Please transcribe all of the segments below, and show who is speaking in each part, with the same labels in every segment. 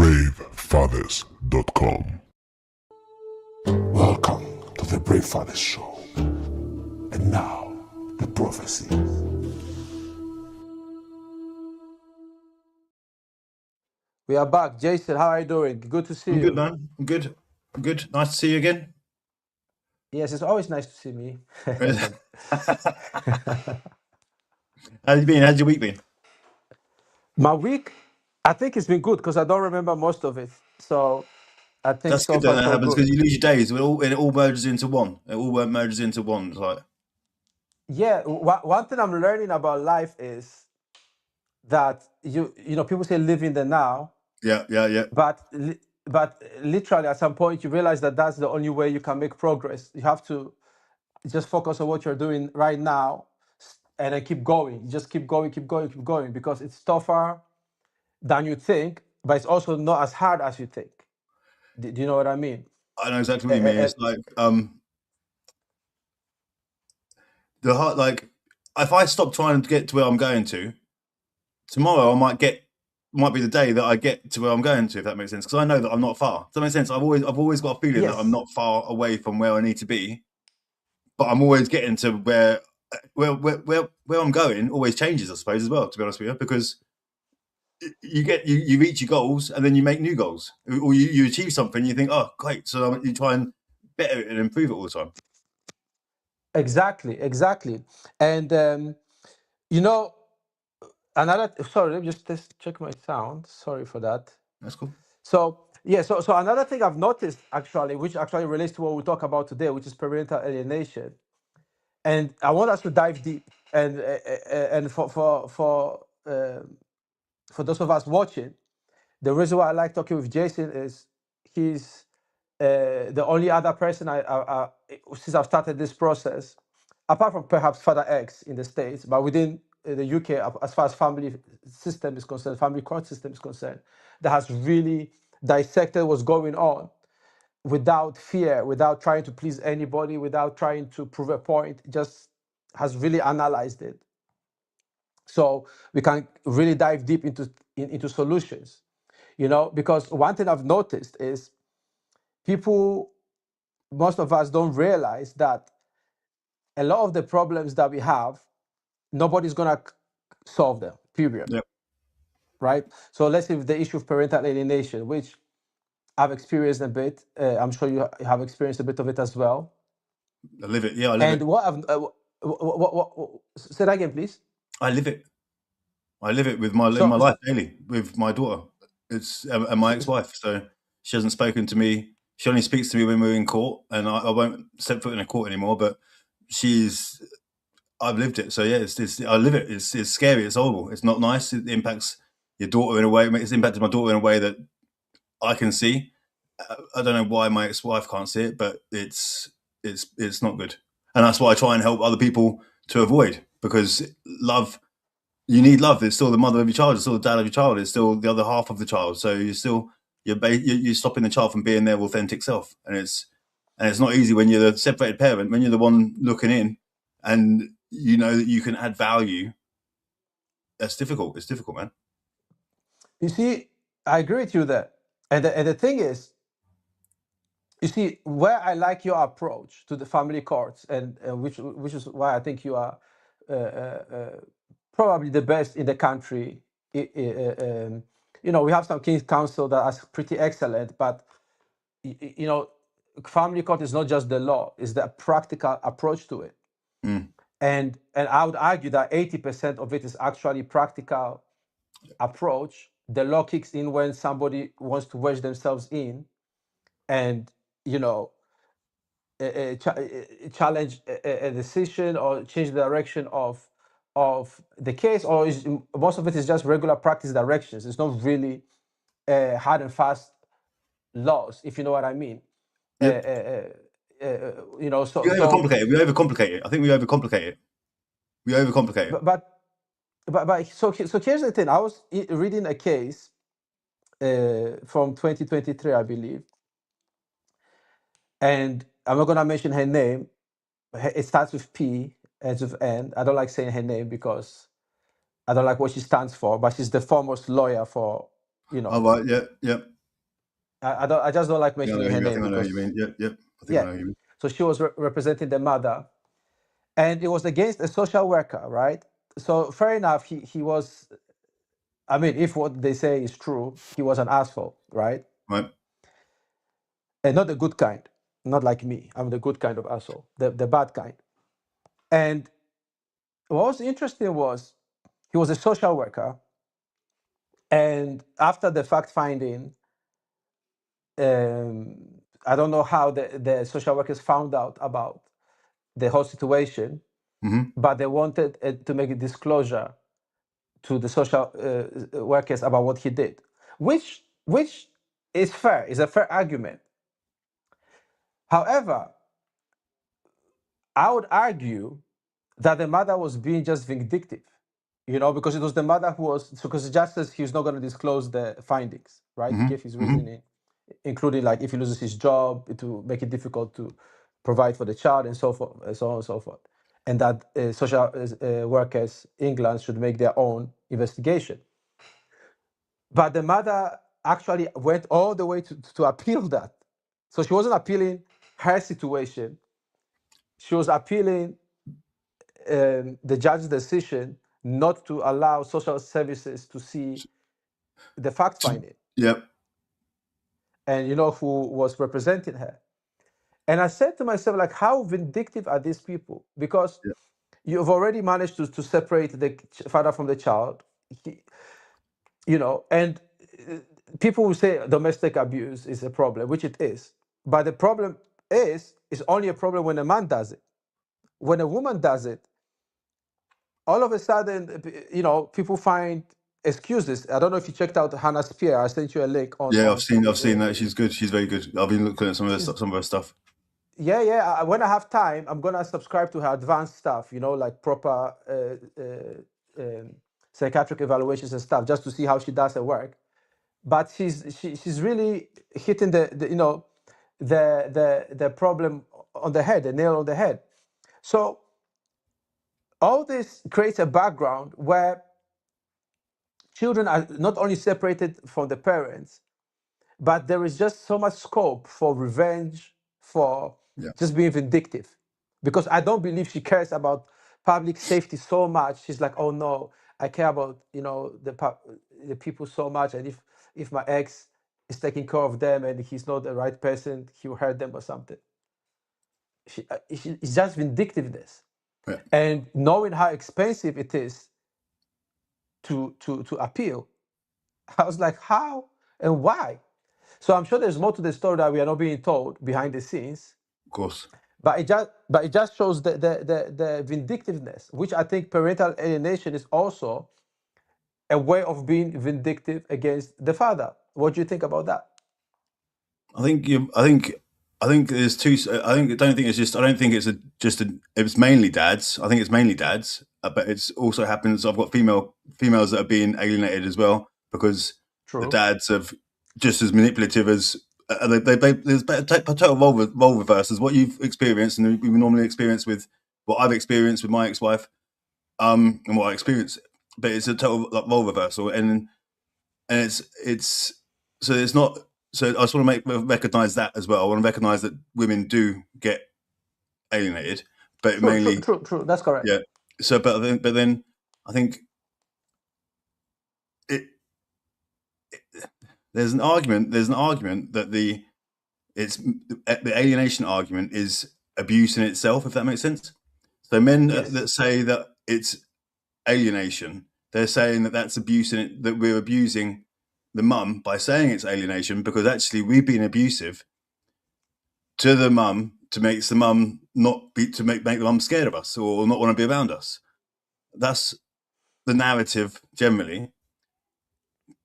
Speaker 1: bravefathers.com. Welcome to the Brave Fathers Show. And now, the prophecy.
Speaker 2: We are back. Jason, how are you doing? Good to see
Speaker 3: I'm
Speaker 2: you.
Speaker 3: good, man. I'm good. I'm good. Nice to see you again.
Speaker 2: Yes, it's always nice to see me.
Speaker 3: How have you been? How's your week been?
Speaker 2: My week, I think it's been good because I don't remember most of it. So I think
Speaker 3: That's
Speaker 2: so
Speaker 3: good
Speaker 2: far
Speaker 3: that
Speaker 2: so
Speaker 3: happens
Speaker 2: good.
Speaker 3: because you lose your days and it all merges into one. It all merges into one. It's like,
Speaker 2: Yeah, one thing I'm learning about life is that you know people say live in the now,
Speaker 3: yeah.
Speaker 2: but literally at some point you realize that that's the only way you can make progress. You have to just focus on what you're doing right now and then keep going. You just keep going because it's tougher than you think, but it's also not as hard as you think. Do you know what I mean?
Speaker 3: I know exactly what you mean. It's like the heart. Like, if I stop trying to get to where I'm going to, tomorrow might be the day that I get to where I'm going to. If that makes sense, because I know that I'm not far. Does that make sense? I've always got a feeling that I'm not far away from where I need to be, but I'm always getting to where I'm going. Always changes, I suppose, as well. To be honest with you, because you reach your goals and then you make new goals, or you achieve something. And you think, oh, great! So you try and better it and improve it all the time.
Speaker 2: Exactly. And you know, sorry, let me just check my sound. Sorry for that.
Speaker 3: That's cool.
Speaker 2: So yeah, so another thing I've noticed actually, which actually relates to what we talk about today, which is parental alienation, and I want us to dive deep. And for those of us watching, the reason why I like talking with Jason is he's the only other person I since I've started this process, apart from perhaps Father X in the States, but within the UK, as far as family system is concerned, family court system is concerned, that has really dissected what's going on without fear, without trying to please anybody, without trying to prove a point, just has really analyzed it. So we can really dive deep into solutions, you know, because one thing I've noticed is most of us don't realize that a lot of the problems that we have, nobody's gonna solve them, period.
Speaker 3: Yep.
Speaker 2: Right? So let's say the issue of parental alienation, which I've experienced a bit. I'm sure you have experienced a bit of it as well.
Speaker 3: I live it. Yeah, I live it.
Speaker 2: And what I've say that again, please.
Speaker 3: I live it. I live it in my life daily with my daughter. It's and my ex-wife. So she hasn't spoken to me. She only speaks to me when we're in court, and I won't step foot in a court anymore. But I've lived it. So yeah, I live it. It's scary. It's horrible. It's not nice. It impacts your daughter in a way. It's impacted my daughter in a way that I can see. I don't know why my ex-wife can't see it, but it's not good. And that's why I try and help other people to avoid, because love. You need love. It's still the mother of your child. It's still the dad of your child. It's still the other half of the child. So you're stopping the child from being their authentic self, and it's not easy when you're the separated parent, when you're the one looking in, and you know that you can add value. That's difficult. It's difficult, man.
Speaker 2: You see, I agree with you there. And the thing is, you see, where I like your approach to the family courts, and which is why I think you are probably the best in the country. You know, we have some King's Council that are pretty excellent, but you know, family court is not just the law; it's the practical approach to it. And I would argue that 80% of it is actually practical approach. The law kicks in when somebody wants to wedge themselves in, and you know, challenge a decision or change the direction of the case, or most of it is just regular practice directions. It's not really hard and fast laws, if you know what I mean.
Speaker 3: Yep.
Speaker 2: You know, so
Speaker 3: We overcomplicate it. I think we overcomplicate it.
Speaker 2: But so here's the thing. I was reading a case from 2023, I believe, and I'm not gonna mention her name. It starts with P, ends with N. I don't like saying her name because I don't like what she stands for, but she's the foremost lawyer for, you know.
Speaker 3: Oh, right. Yeah.
Speaker 2: I just don't like
Speaker 3: Yeah, I
Speaker 2: mentioning her name
Speaker 3: think I know who
Speaker 2: because
Speaker 3: you mean. Yep, yep. I think I
Speaker 2: yeah.
Speaker 3: know who you mean.
Speaker 2: So she was representing the mother, and it was against a social worker, right? So fair enough. He was. I mean, if what they say is true, he was an asshole, right?
Speaker 3: Right.
Speaker 2: And not the good kind. Not like me. I'm the good kind of asshole. The bad kind. And what was interesting was he was a social worker, and after the fact finding, um, I don't know how the social workers found out about the whole situation,
Speaker 3: Mm-hmm.
Speaker 2: but they wanted to make a disclosure to the social workers about what he did, which is fair, is a fair argument. However, I would argue that the mother was being just vindictive, because it was the mother who was, because the judge says he's not going to disclose the findings, right? He
Speaker 3: Mm-hmm.
Speaker 2: gave his
Speaker 3: Mm-hmm.
Speaker 2: reasoning, including like if he loses his job, to make it difficult to provide for the child and so forth, and so on and so forth. And that social workers, England, should make their own investigation. But the mother actually went all the way to appeal that. So she wasn't appealing her situation, she was appealing the judge's decision not to allow social services to see the fact finding,
Speaker 3: Yep.
Speaker 2: and who was representing her. And I said to myself, like, how vindictive are these people? Because
Speaker 3: Yep.
Speaker 2: you've already managed to separate the father from the child, and people will say domestic abuse is a problem, which it is. But the problem is only a problem when a man does it. When a woman does it, all of a sudden, people find excuses. I don't know if you checked out Hannah Spear. I sent you a link on.
Speaker 3: Yeah,
Speaker 2: on
Speaker 3: I've seen that. She's good. She's very good. I've been looking at
Speaker 2: she's
Speaker 3: some of her stuff.
Speaker 2: Yeah, yeah. When I have time, I'm gonna subscribe to her advanced stuff. Like proper psychiatric evaluations and stuff, just to see how she does her work. But she's really hitting the problem on the head, the nail on the head. So all this creates a background where children are not only separated from the parents, but there is just so much scope for revenge, for
Speaker 3: Yeah.
Speaker 2: just being vindictive. Because I don't believe she cares about public safety so much. She's like, oh no, I care about the people so much, and if my ex is taking care of them and he's not the right person, he will hurt them or something. It's just vindictiveness,
Speaker 3: Yeah.
Speaker 2: and knowing how expensive it is to appeal. I was like, how and why? So I'm sure there's more to the story that we are not being told behind the scenes,
Speaker 3: Of course.
Speaker 2: but it just shows the vindictiveness, which I think parental alienation is also a way of being vindictive against the father. What do you think about that?
Speaker 3: I think you. I think there's two. I don't think it's just. I don't think it's It's mainly dads. I think it's mainly dads, but it's also happens. I've got females that are being alienated as well because the
Speaker 2: True.
Speaker 3: dads have just as manipulative as there's total role reverse as what you've experienced and we normally experience with what I've experienced with my ex-wife, and what I experienced. But it's a total role reversal, and it's so it's not. So I just want to recognize that as well. I want to recognize that women do get alienated, but
Speaker 2: True, true,
Speaker 3: mainly,
Speaker 2: true, true. That's correct.
Speaker 3: yeah. So, but then I think it, there's an argument. There's an argument that the alienation argument is abuse in itself, if that makes sense. So men
Speaker 2: Yes.
Speaker 3: that say that it's alienation, they're saying that that's abuse in it, that we're abusing the mum by saying it's alienation because actually we've been abusive to the mum to make the mum not be to make the mum scared of us or not want to be around us. That's the narrative generally.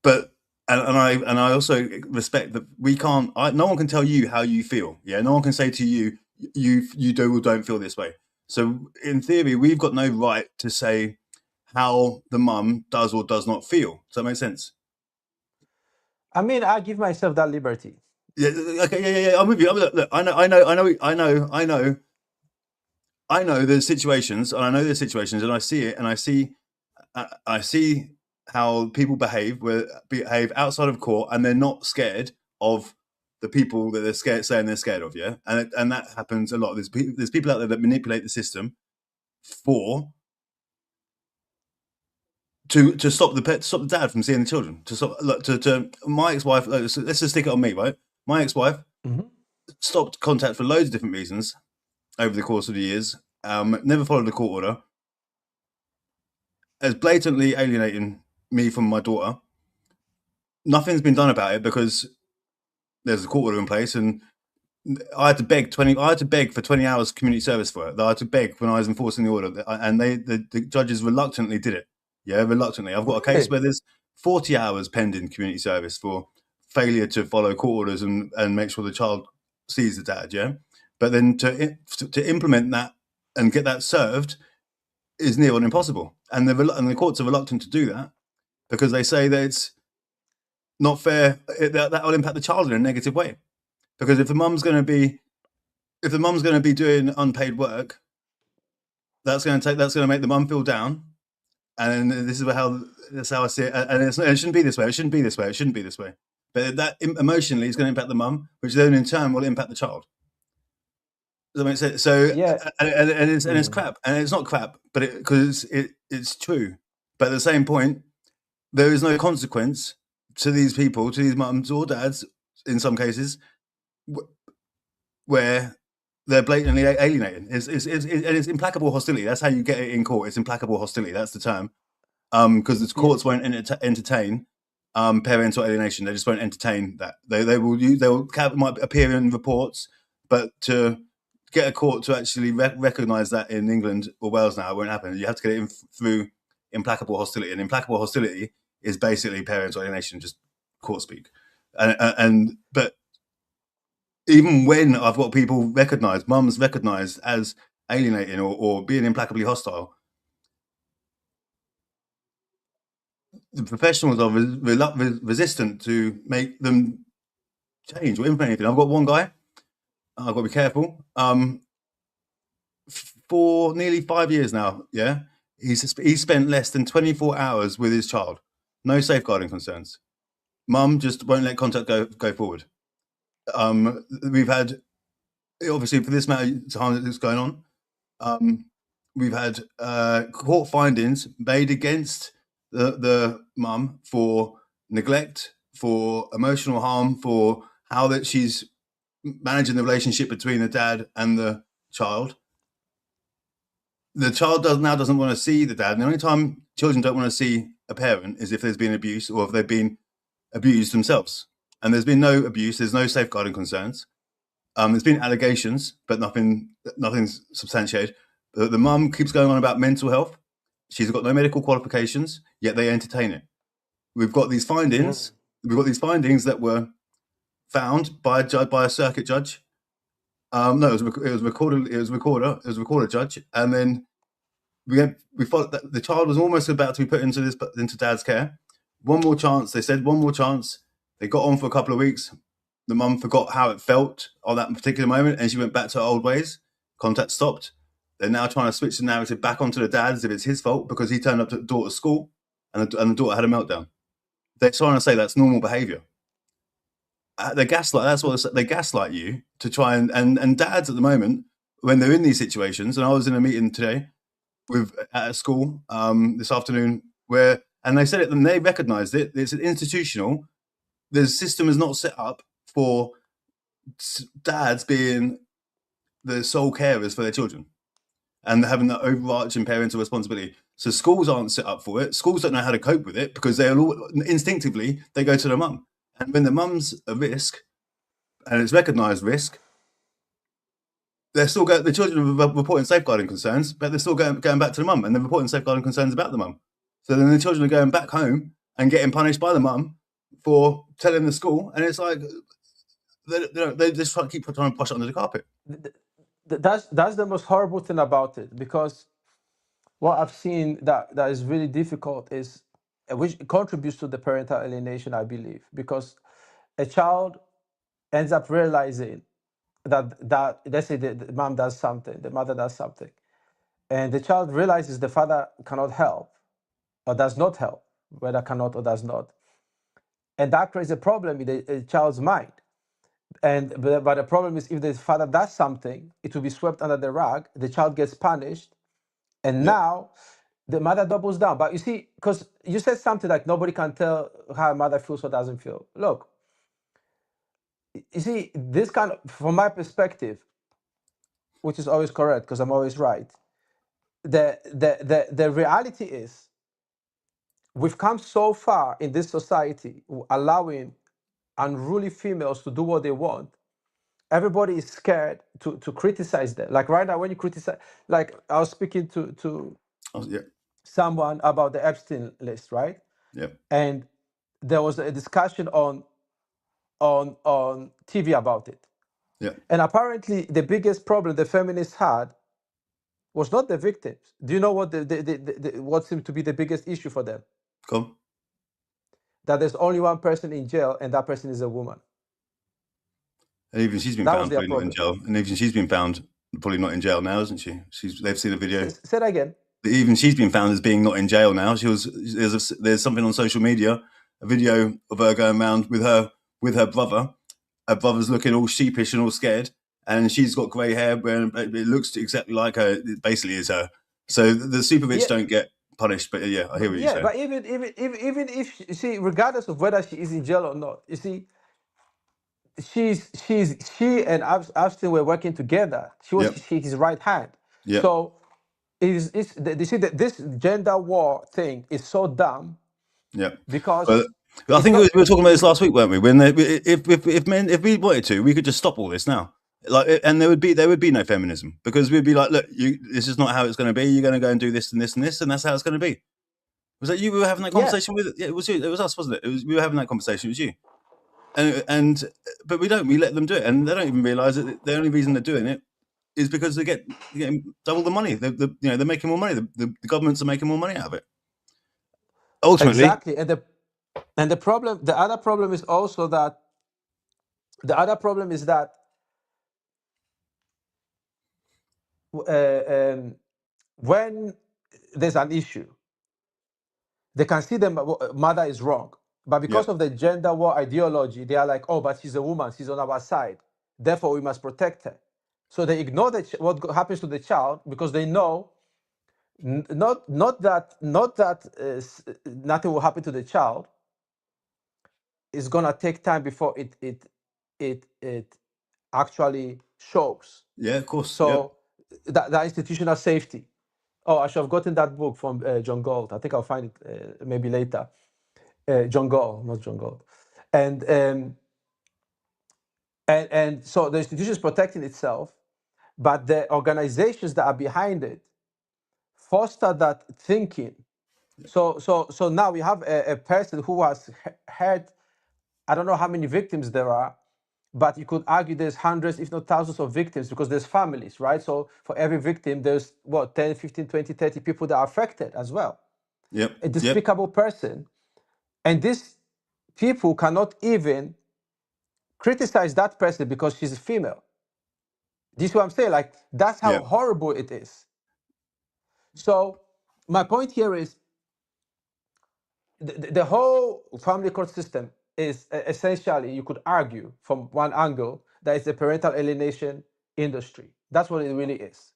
Speaker 3: But and I also respect that we can't. No one can tell you how you feel. Yeah, no one can say to you you do or don't feel this way. So in theory, we've got no right to say how the mum does or does not feel. Does that make sense?
Speaker 2: I mean, I give myself that liberty.
Speaker 3: Yeah. Okay. Yeah. I'm with you. Look, I know there's situations, and I know there's situations, and I see it, and I see how people behave outside of court, and they're not scared of the people that they're scared, saying they're scared of, yeah, and that happens a lot. There's people out there that manipulate the system to stop the dad from seeing the children. To stop to my ex-wife. Let's just stick it on me, right? My ex-wife stopped contact for loads of different reasons over the course of the years. Never followed a court order. As blatantly alienating me from my daughter. Nothing's been done about it because there's a court order in place, and I had to beg for 20 hours community service for it. I had to beg when I was enforcing the order, and the judges reluctantly did it. Yeah, reluctantly. I've got a case where there's 40 hours pending community service for failure to follow court orders and make sure the child sees the dad. Yeah, but then to implement that and get that served is near on impossible, and the courts are reluctant to do that because they say that it's not fair. That will impact the child in a negative way, because if the mum's going to be doing unpaid work, that's going to make the mum feel down, and that's how I see it. And it shouldn't be this way. It shouldn't be this way. It shouldn't be this way. But that emotionally is going to impact the mum, which then in turn will impact the child. Does that make sense? So
Speaker 2: Yeah.
Speaker 3: and it's crap, and it's not crap, but because it's true. But at the same point, there is no consequence to these people, to these mums or dads, in some cases, where they're blatantly alienating. It's implacable hostility. That's how you get it in court. It's implacable hostility. That's the term. Because the courts won't entertain parental alienation. They just won't entertain that. Might appear in reports, but to get a court to actually recognise that in England or Wales now, it won't happen. You have to get it through implacable hostility, and implacable hostility is basically parental alienation, just court speak. But even when I've got people mums recognised as alienating or being implacably hostile, the professionals are resistant to make them change or implement anything. I've got one guy, I've got to be careful, for nearly 5 years now, yeah, he's spent less than 24 hours with his child. No safeguarding concerns. Mum just won't let contact go forward. We've had, obviously for this matter of time that's going on, we've had court findings made against the mum for neglect, for emotional harm, for how that she's managing the relationship between the dad and the child. The child doesn't want to see the dad. And the only time children don't want to see a parent is if there's been abuse or if they've been abused themselves. And there's been no abuse. There's no safeguarding concerns. There's been allegations, but nothing's substantiated. The mum keeps going on about mental health. She's got no medical qualifications, yet they entertain it. We've got these findings. We've got these findings that were found by a circuit judge. No, it was a recorder judge, and then we thought that the child was almost about to be put into dad's care. One more chance. They said one more chance. They got on for a couple of weeks. The mum forgot how it felt on that particular moment, and she went back to her old ways. Contact stopped. They're now trying to switch the narrative back onto the dad as if it's his fault because he turned up to the daughter's school and the daughter had a meltdown. They're trying to say that's normal behaviour. They gaslight. They gaslight you to try and dads at the moment, when they're in these situations. And I was in a meeting today at a school this afternoon and they said it and they recognised it. It's an institutional. The system is not set up for dads being the sole carers for their children and having that overarching parental responsibility. So schools aren't set up for it. Schools don't know how to cope with it because instinctively they go to the mum. And when the mum's a risk and it's recognised risk, they're still the children are reporting safeguarding concerns, but they're still going back to the mum and they're reporting safeguarding concerns about the mum. So then the children are going back home and getting punished by the mum for telling the school, and it's like they just keep trying to push it under the carpet.
Speaker 2: That's the most horrible thing about it, because what I've seen that is really difficult is, which contributes to the parental alienation, I believe, because a child ends up realizing that let's say the mom does something, the mother does something, and the child realizes the father cannot help or does not help, whether cannot or does not. And that creates a problem in the child's mind. But the problem is, if the father does something, it will be swept under the rug. The child gets punished, and
Speaker 3: Yeah.
Speaker 2: now the mother doubles down. But you see, because you said something like nobody can tell how a mother feels or doesn't feel. Look, you see, this kind of, from my perspective, which is always correct because I'm always right. The reality is, we've come so far in this society, allowing unruly females to do what they want. Everybody is scared to criticize them. Like right now, when you criticize, like I was speaking to
Speaker 3: Oh, yeah.
Speaker 2: someone about the Epstein list, right?
Speaker 3: Yeah.
Speaker 2: And there was a discussion on TV about it.
Speaker 3: Yeah.
Speaker 2: And apparently, the biggest problem the feminists had was not the victims. Do you know what what seemed to be the biggest issue for them?
Speaker 3: Come.
Speaker 2: That there's only one person in jail, and that person is a woman.
Speaker 3: And even she's been
Speaker 2: That was
Speaker 3: found
Speaker 2: their
Speaker 3: probably not in
Speaker 2: problem.
Speaker 3: jail. And even she's been found probably not in jail now, isn't she? They've seen a video.
Speaker 2: Say that again.
Speaker 3: Even she's been found as being not in jail now. There's something on social media, a video of her going around with her brother. Her brother's looking all sheepish and all scared, and she's got grey hair, and it looks exactly like her. It basically is her. So the super rich don't get punished. But yeah, I hear what you're saying.
Speaker 2: But even if you see, regardless of whether she is in jail or not, you see, she and Epstein were working together. She was his right hand.
Speaker 3: Yeah.
Speaker 2: So you see that this gender war thing is so dumb.
Speaker 3: Yeah.
Speaker 2: Because
Speaker 3: I think we were talking about this last week, weren't we? When if we wanted to, we could just stop all this now. Like, and there would be no feminism, because we'd be like, look, this is not how it's going to be. You're going to go and do this and this and this, and that's how it's going to be. Was that you? We were having that conversation with? Yeah, it was you. It was us, wasn't it? We were having that conversation. It was you. But we don't. We let them do it, and they don't even realise that the only reason they're doing it is because they're getting double the money. They're making more money. The governments are making more money out of it. Ultimately,
Speaker 2: exactly, and the other problem is also that when there's an issue, they can see the mother is wrong, but because of the gender war ideology, they are like, oh, but she's a woman, she's on our side, therefore we must protect her. So they ignore what happens to the child, because they know not that nothing will happen to the child. It's gonna take time before it actually shows.
Speaker 3: yeah, of course.
Speaker 2: So that institutional safety. Oh, I should have gotten that book from John Gold. I think I'll find it maybe later. John Gold, not John Gold. And so the institution is protecting itself, but the organizations that are behind it foster that thinking. So now we have a person who has had, I don't know how many victims there are, but you could argue there's hundreds, if not thousands of victims, because there's families, right? So for every victim, there's 10, 15, 20, 30 people that are affected as well. A despicable person. And these people cannot even criticize that person because she's a female. Do you see what I'm saying? Like, that's how horrible it is. So my point here is the whole family court system is essentially, you could argue from one angle, that it's a parental alienation industry. That's what it really is.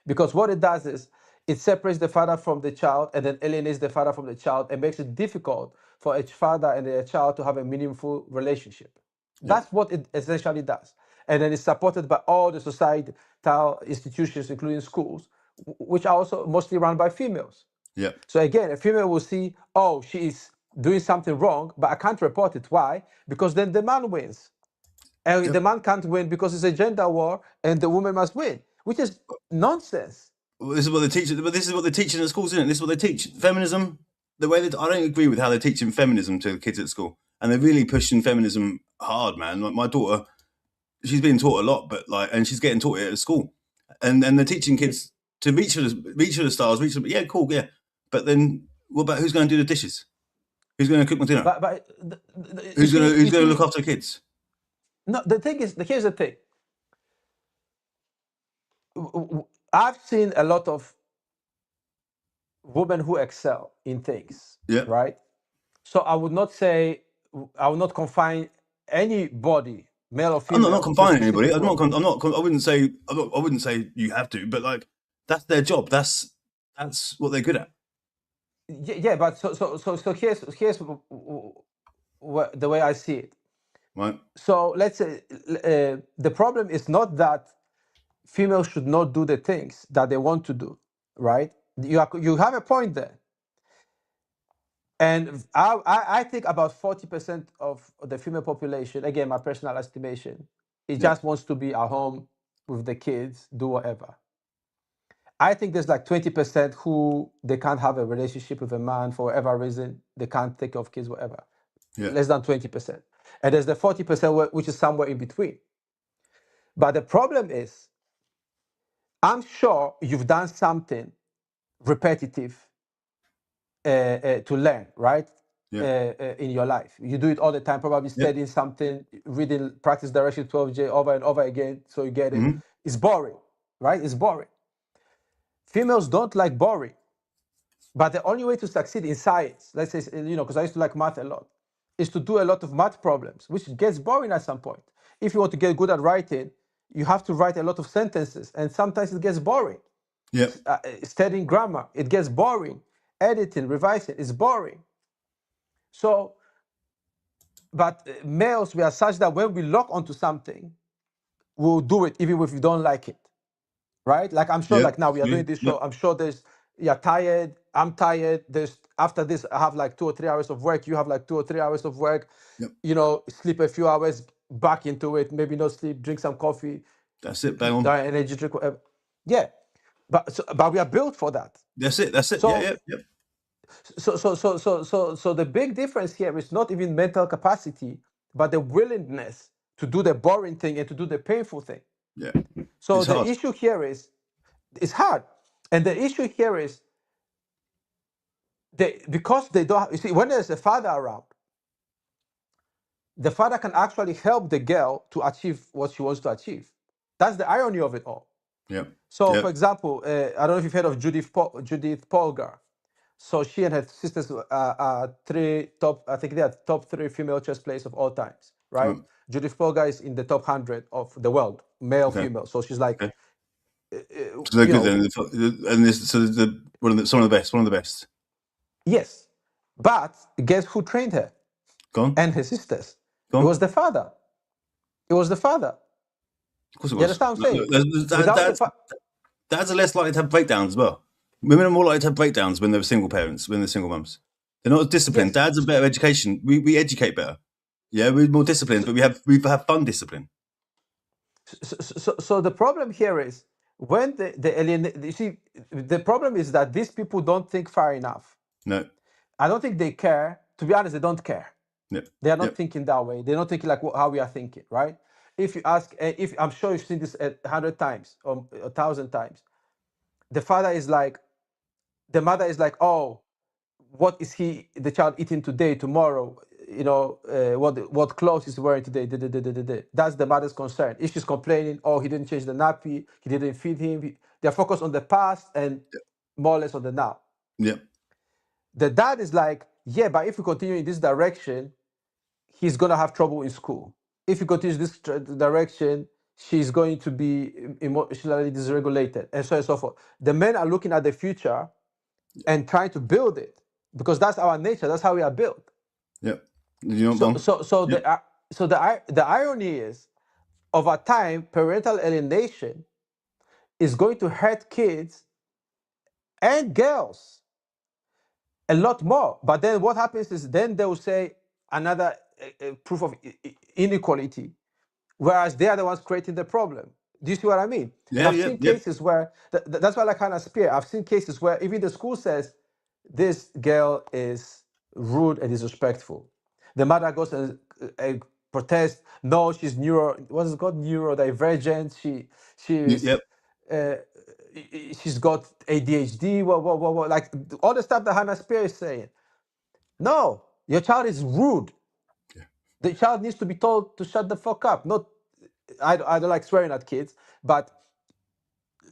Speaker 2: Because what it does is, it separates the father from the child and then alienates the father from the child and makes it difficult for a father and a child to have a meaningful relationship. That's what it essentially does. And then it's supported by all the societal institutions, including schools, which are also mostly run by females.
Speaker 3: Yeah.
Speaker 2: So again, a female will see, oh, she is doing something wrong, but I can't report it. Why? Because then the man wins. And the man can't win because it's a gender war and the woman must win, which is nonsense.
Speaker 3: Well, this is what they teach. But this is what they're teaching at schools, isn't it? This is what they teach. Feminism, the way that I don't agree with how they're teaching feminism to the kids at school. And they're really pushing feminism hard, man. Like my daughter, she's being taught a lot, and she's getting taught it at school. And they're teaching kids to reach for the stars, yeah, cool, yeah. But then what about who's going to do the dishes? Who's going to cook my dinner? Who's going to look after the kids?
Speaker 2: No, the thing is, here's the thing. I've seen a lot of women who excel in things, right? So I would not confine anybody, male or
Speaker 3: I'm
Speaker 2: female.
Speaker 3: not
Speaker 2: to a
Speaker 3: confining anybody.
Speaker 2: specific role.
Speaker 3: I wouldn't say you have to, but like that's their job. That's what they're good at.
Speaker 2: Yeah, but so here's the way I see it.
Speaker 3: Right?
Speaker 2: So let's say the problem is not that females should not do the things that they want to do, right? You have a point there. And I think about 40% of the female population, again, my personal estimation, it
Speaker 3: Yeah.
Speaker 2: just wants to be at home with the kids, do whatever. I think there's like 20% who they can't have a relationship with a man for whatever reason. They can't take care of kids, whatever.
Speaker 3: Yeah.
Speaker 2: Less than 20%. And there's the 40% which is somewhere in between. But the problem is, I'm sure you've done something repetitive to learn, right?
Speaker 3: Yeah.
Speaker 2: In your life. You do it all the time, probably studying something, reading practice direction 12J over and over again, so you get it.
Speaker 3: Mhm.
Speaker 2: It's boring, right? It's boring. Females don't like boring. But the only way to succeed in science, let's say, because I used to like math a lot, is to do a lot of math problems, which gets boring at some point. If you want to get good at writing, you have to write a lot of sentences, and sometimes it gets boring.
Speaker 3: Yeah.
Speaker 2: Studying grammar, it gets boring. Editing, revising, it's boring. So, but males, we are such that when we lock onto something, we'll do it even if we don't like it, right? Like I'm sure,
Speaker 3: Yeah.
Speaker 2: like now we are doing this show. I'm sure you're tired. I'm tired. There's after this, I have like 2 or 3 hours of work. You have like 2 or 3 hours of work.
Speaker 3: Yep.
Speaker 2: Sleep a few hours, back into it. Maybe not sleep. Drink some coffee.
Speaker 3: That's it. Bang on.
Speaker 2: Energy drink, whatever. Yeah, but we are built for that.
Speaker 3: That's it. That's it.
Speaker 2: So,
Speaker 3: Yeah.
Speaker 2: So the big difference here is not even mental capacity, but the willingness to do the boring thing and to do the painful thing.
Speaker 3: Yeah.
Speaker 2: So
Speaker 3: It's
Speaker 2: the
Speaker 3: hard.
Speaker 2: issue here is, it's hard. And the issue here is, because they don't, you see, when there's a father around, the father can actually help the girl to achieve what she wants to achieve. That's the irony of it all.
Speaker 3: Yeah.
Speaker 2: So,
Speaker 3: Yeah.
Speaker 2: for example, I don't know if you've heard of Judith Polgar. So she and her sisters are I think they are top 3 female chess players of all times, right?
Speaker 3: Right.
Speaker 2: Judith Polgar is in the top 100 of the world, male,
Speaker 3: Okay.
Speaker 2: female. So she's like,
Speaker 3: Okay. So they're good then. And this, so some of the best. One of the best.
Speaker 2: Yes. But guess who trained her?
Speaker 3: Go on.
Speaker 2: And her sisters.
Speaker 3: Go
Speaker 2: It
Speaker 3: on.
Speaker 2: was the father. It was the father.
Speaker 3: Of course it
Speaker 2: You
Speaker 3: was.
Speaker 2: understand what I'm saying?
Speaker 3: Dads are less likely to have breakdowns as well. Women are more likely to have breakdowns when they're single parents, when they're single mums. They're not as disciplined.
Speaker 2: Yes.
Speaker 3: Dads are better education. We educate better. Yeah, we're more disciplined, but we have fun discipline.
Speaker 2: So the problem here is, when you see, the problem is that these people don't think far enough.
Speaker 3: No.
Speaker 2: I don't think they care. To be honest, they don't care.
Speaker 3: Yep.
Speaker 2: They are not thinking that way. They're not thinking like how we are thinking, right? If you ask, if I'm sure you've seen this 100 times or 1,000 times, the mother is like, oh, what is the child eating today, tomorrow? What clothes is wearing today? That's the mother's concern. If she's complaining, oh, he didn't change the nappy, he didn't feed him. They're focused on the past and more or less on the now.
Speaker 3: Yeah.
Speaker 2: The dad is like, yeah, but if we continue in this direction, he's going to have trouble in school. If he continues this direction, she's going to be emotionally dysregulated, and so on and so forth. The men are looking at the future and trying to build it, because that's our nature. That's how we are built.
Speaker 3: Yeah.
Speaker 2: The irony is, over time, parental alienation is going to hurt kids and girls a lot more. But then what happens is, then they will say another proof of inequality, whereas they are the ones creating the problem. Do you see what I mean?
Speaker 3: Yeah,
Speaker 2: I've seen cases where, that's why I like Hannah Spear. I've seen cases where even the school says, this girl is rude and disrespectful. The mother goes and protests. No, she's what's it called? Neurodivergent. She's got ADHD. Like all the stuff that Hannah Spear is saying. No, your child is rude.
Speaker 3: Yeah.
Speaker 2: The child needs to be told to shut the fuck up. I don't like swearing at kids, but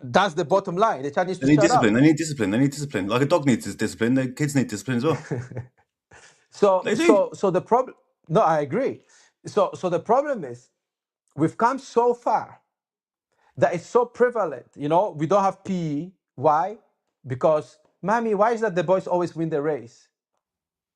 Speaker 2: that's the bottom line. The child needs to shut up.
Speaker 3: They need discipline. Like a dog needs discipline, the kids need discipline as well.
Speaker 2: So the problem. No, I agree. So the problem is, we've come so far that it's so prevalent. You know, we don't have PE. Why? Because, mommy, why is that the boys always win the race?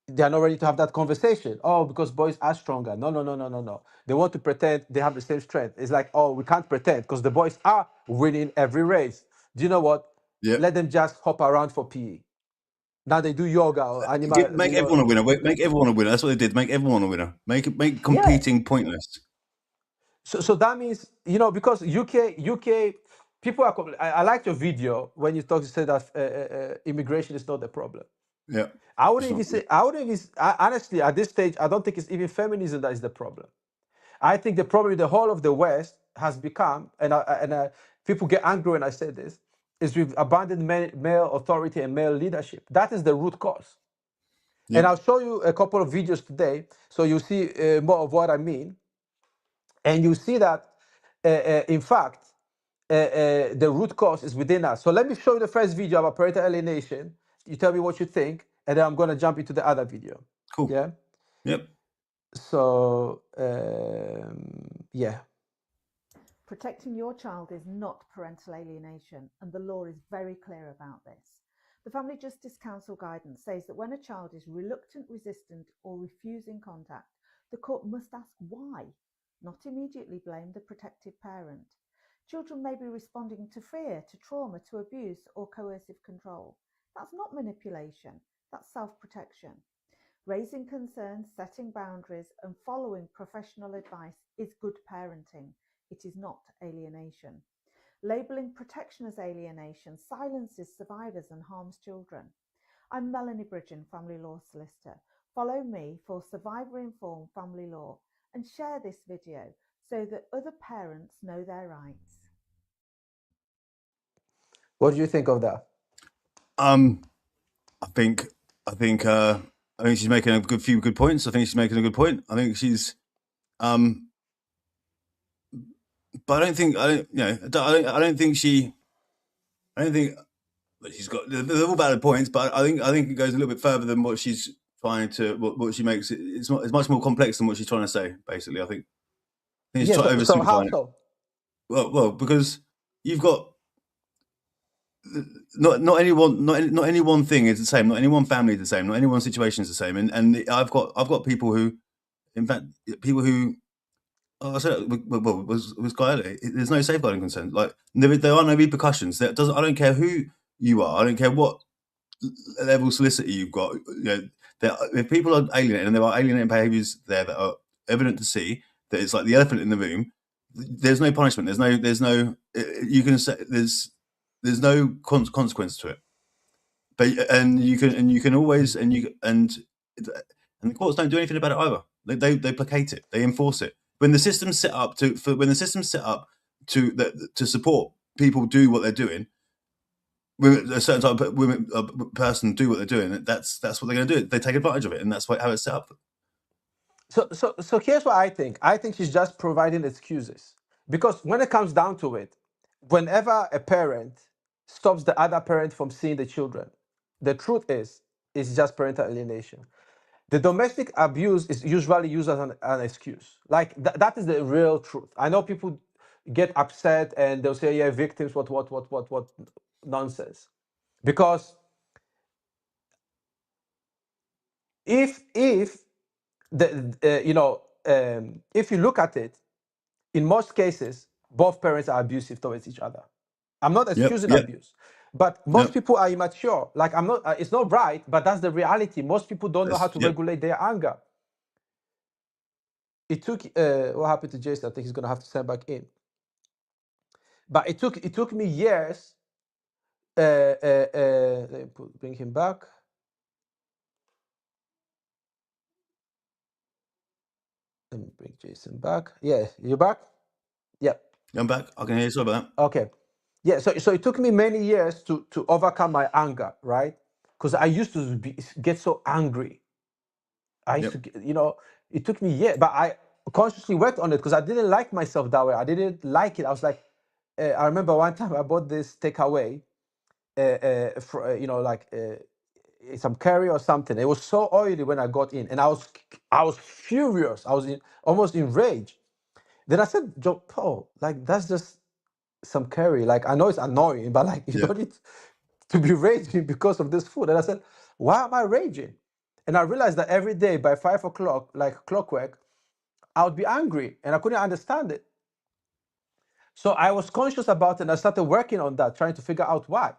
Speaker 2: They are not ready to have that conversation. Oh, because boys are stronger. No, no, no, no, no, no. They want to pretend they have the same strength. It's like, oh, we can't pretend because the boys are winning every race. Do you know what?
Speaker 3: Yeah.
Speaker 2: Let them just hop around for PE. Now they do yoga or animal,
Speaker 3: Make everyone a winner. Make everyone a winner. That's what they did. Make everyone a winner. Make
Speaker 2: yeah.
Speaker 3: competing pointless.
Speaker 2: So that means, you know, because UK people are. I like your video when you talk. You say that immigration is not the problem.
Speaker 3: Yeah.
Speaker 2: I
Speaker 3: It's
Speaker 2: wouldn't
Speaker 3: not.
Speaker 2: even say. I wouldn't even. Honestly, at this stage, I don't think it's even feminism that is the problem. I think the problem with the whole of the West has become, and people get angry when I say this, is we've abandoned male authority and male leadership. That is the root cause.
Speaker 3: Yeah.
Speaker 2: And I'll show you a couple of videos today, so you see more of what I mean, and you see that, in fact, the root cause is within us. So let me show you the first video about parental alienation. You tell me what you think, and then I'm going to jump into the other video.
Speaker 3: Cool.
Speaker 2: Yeah.
Speaker 3: Yep.
Speaker 2: So yeah.
Speaker 4: Protecting your child is not parental alienation, and the law is very clear about this. The Family Justice Council guidance says that when a child is reluctant, resistant, or refusing contact, the court must ask why, not immediately blame the protective parent. Children may be responding to fear, to trauma, to abuse, or coercive control. That's not manipulation, that's self-protection. Raising concerns, setting boundaries, and following professional advice is good parenting. It is not alienation. Labelling protection as alienation silences survivors and harms children. I'm Melanie Bridgen, family law solicitor. Follow me for survivor-informed family law and share this video so that other parents know their rights.
Speaker 2: What do you think of that?
Speaker 3: I think she's making a few good points. I think she's making a good point. I think she's but I don't think she's got. They're all valid points, but I think it goes a little bit further than what she's trying to. What she makes it. It's much more complex than what she's trying to say. Basically, I think she's
Speaker 2: Yeah.
Speaker 3: trying to
Speaker 2: So how
Speaker 3: oversimplify it.
Speaker 2: so?
Speaker 3: Well, because you've got not any one thing is the same. Not any one family is the same. Not any one situation is the same. And I've got people who, in fact, people who. I said, well, was guided. There's no safeguarding consent. Like there are no repercussions. I don't care who you are. I don't care what level solicitor you've got. You know, if people are alienating, and there are alienating behaviours there that are evident to see, that it's like the elephant in the room. There's no punishment. There's no. You can say there's no consequence to it. But you can always and the courts don't do anything about it either. They placate it. They enforce it. When the system's set up to support people do what they're doing, a certain type of person do what they're doing. That's what they're going to do. They take advantage of it, and that's how it's set up.
Speaker 2: So here's what I think. I think she's just providing excuses because when it comes down to it, whenever a parent stops the other parent from seeing the children, the truth is it's just parental alienation. The domestic abuse is usually used as an excuse. Like that is the real truth. I know people get upset and they'll say, "Yeah, victims, what nonsense," because if if you look at it, in most cases, both parents are abusive towards each other. I'm not excusing
Speaker 3: Yep.
Speaker 2: abuse, but most people are immature. Like I'm not. It's not right, but that's the reality. Most people don't know how to regulate their anger. It took. What happened to Jason? I think he's gonna have to send back in. But it took me years. Let me bring him back. Let me bring Jason back. Yeah, you back? Yep.
Speaker 3: I'm back. I can hear you. Sorry about that.
Speaker 2: Okay. Yeah, so it took me many years to overcome my anger, right? Because I used to get so angry. I used to get, it took me years, but I consciously worked on it because I didn't like myself that way. I didn't like it. I was like, I remember one time I bought this takeaway, some curry or something. It was so oily when I got in, and I was furious. I was almost enraged. Then I said, John Paul, like that's just some curry. Like I know it's annoying, but like you
Speaker 3: Yeah.
Speaker 2: don't need to be raging because of this food. And I said, why am I raging? And I realized that every day by 5 o'clock, like clockwork, I would be angry and I couldn't understand it. So I was conscious about it and I started working on that, trying to figure out why.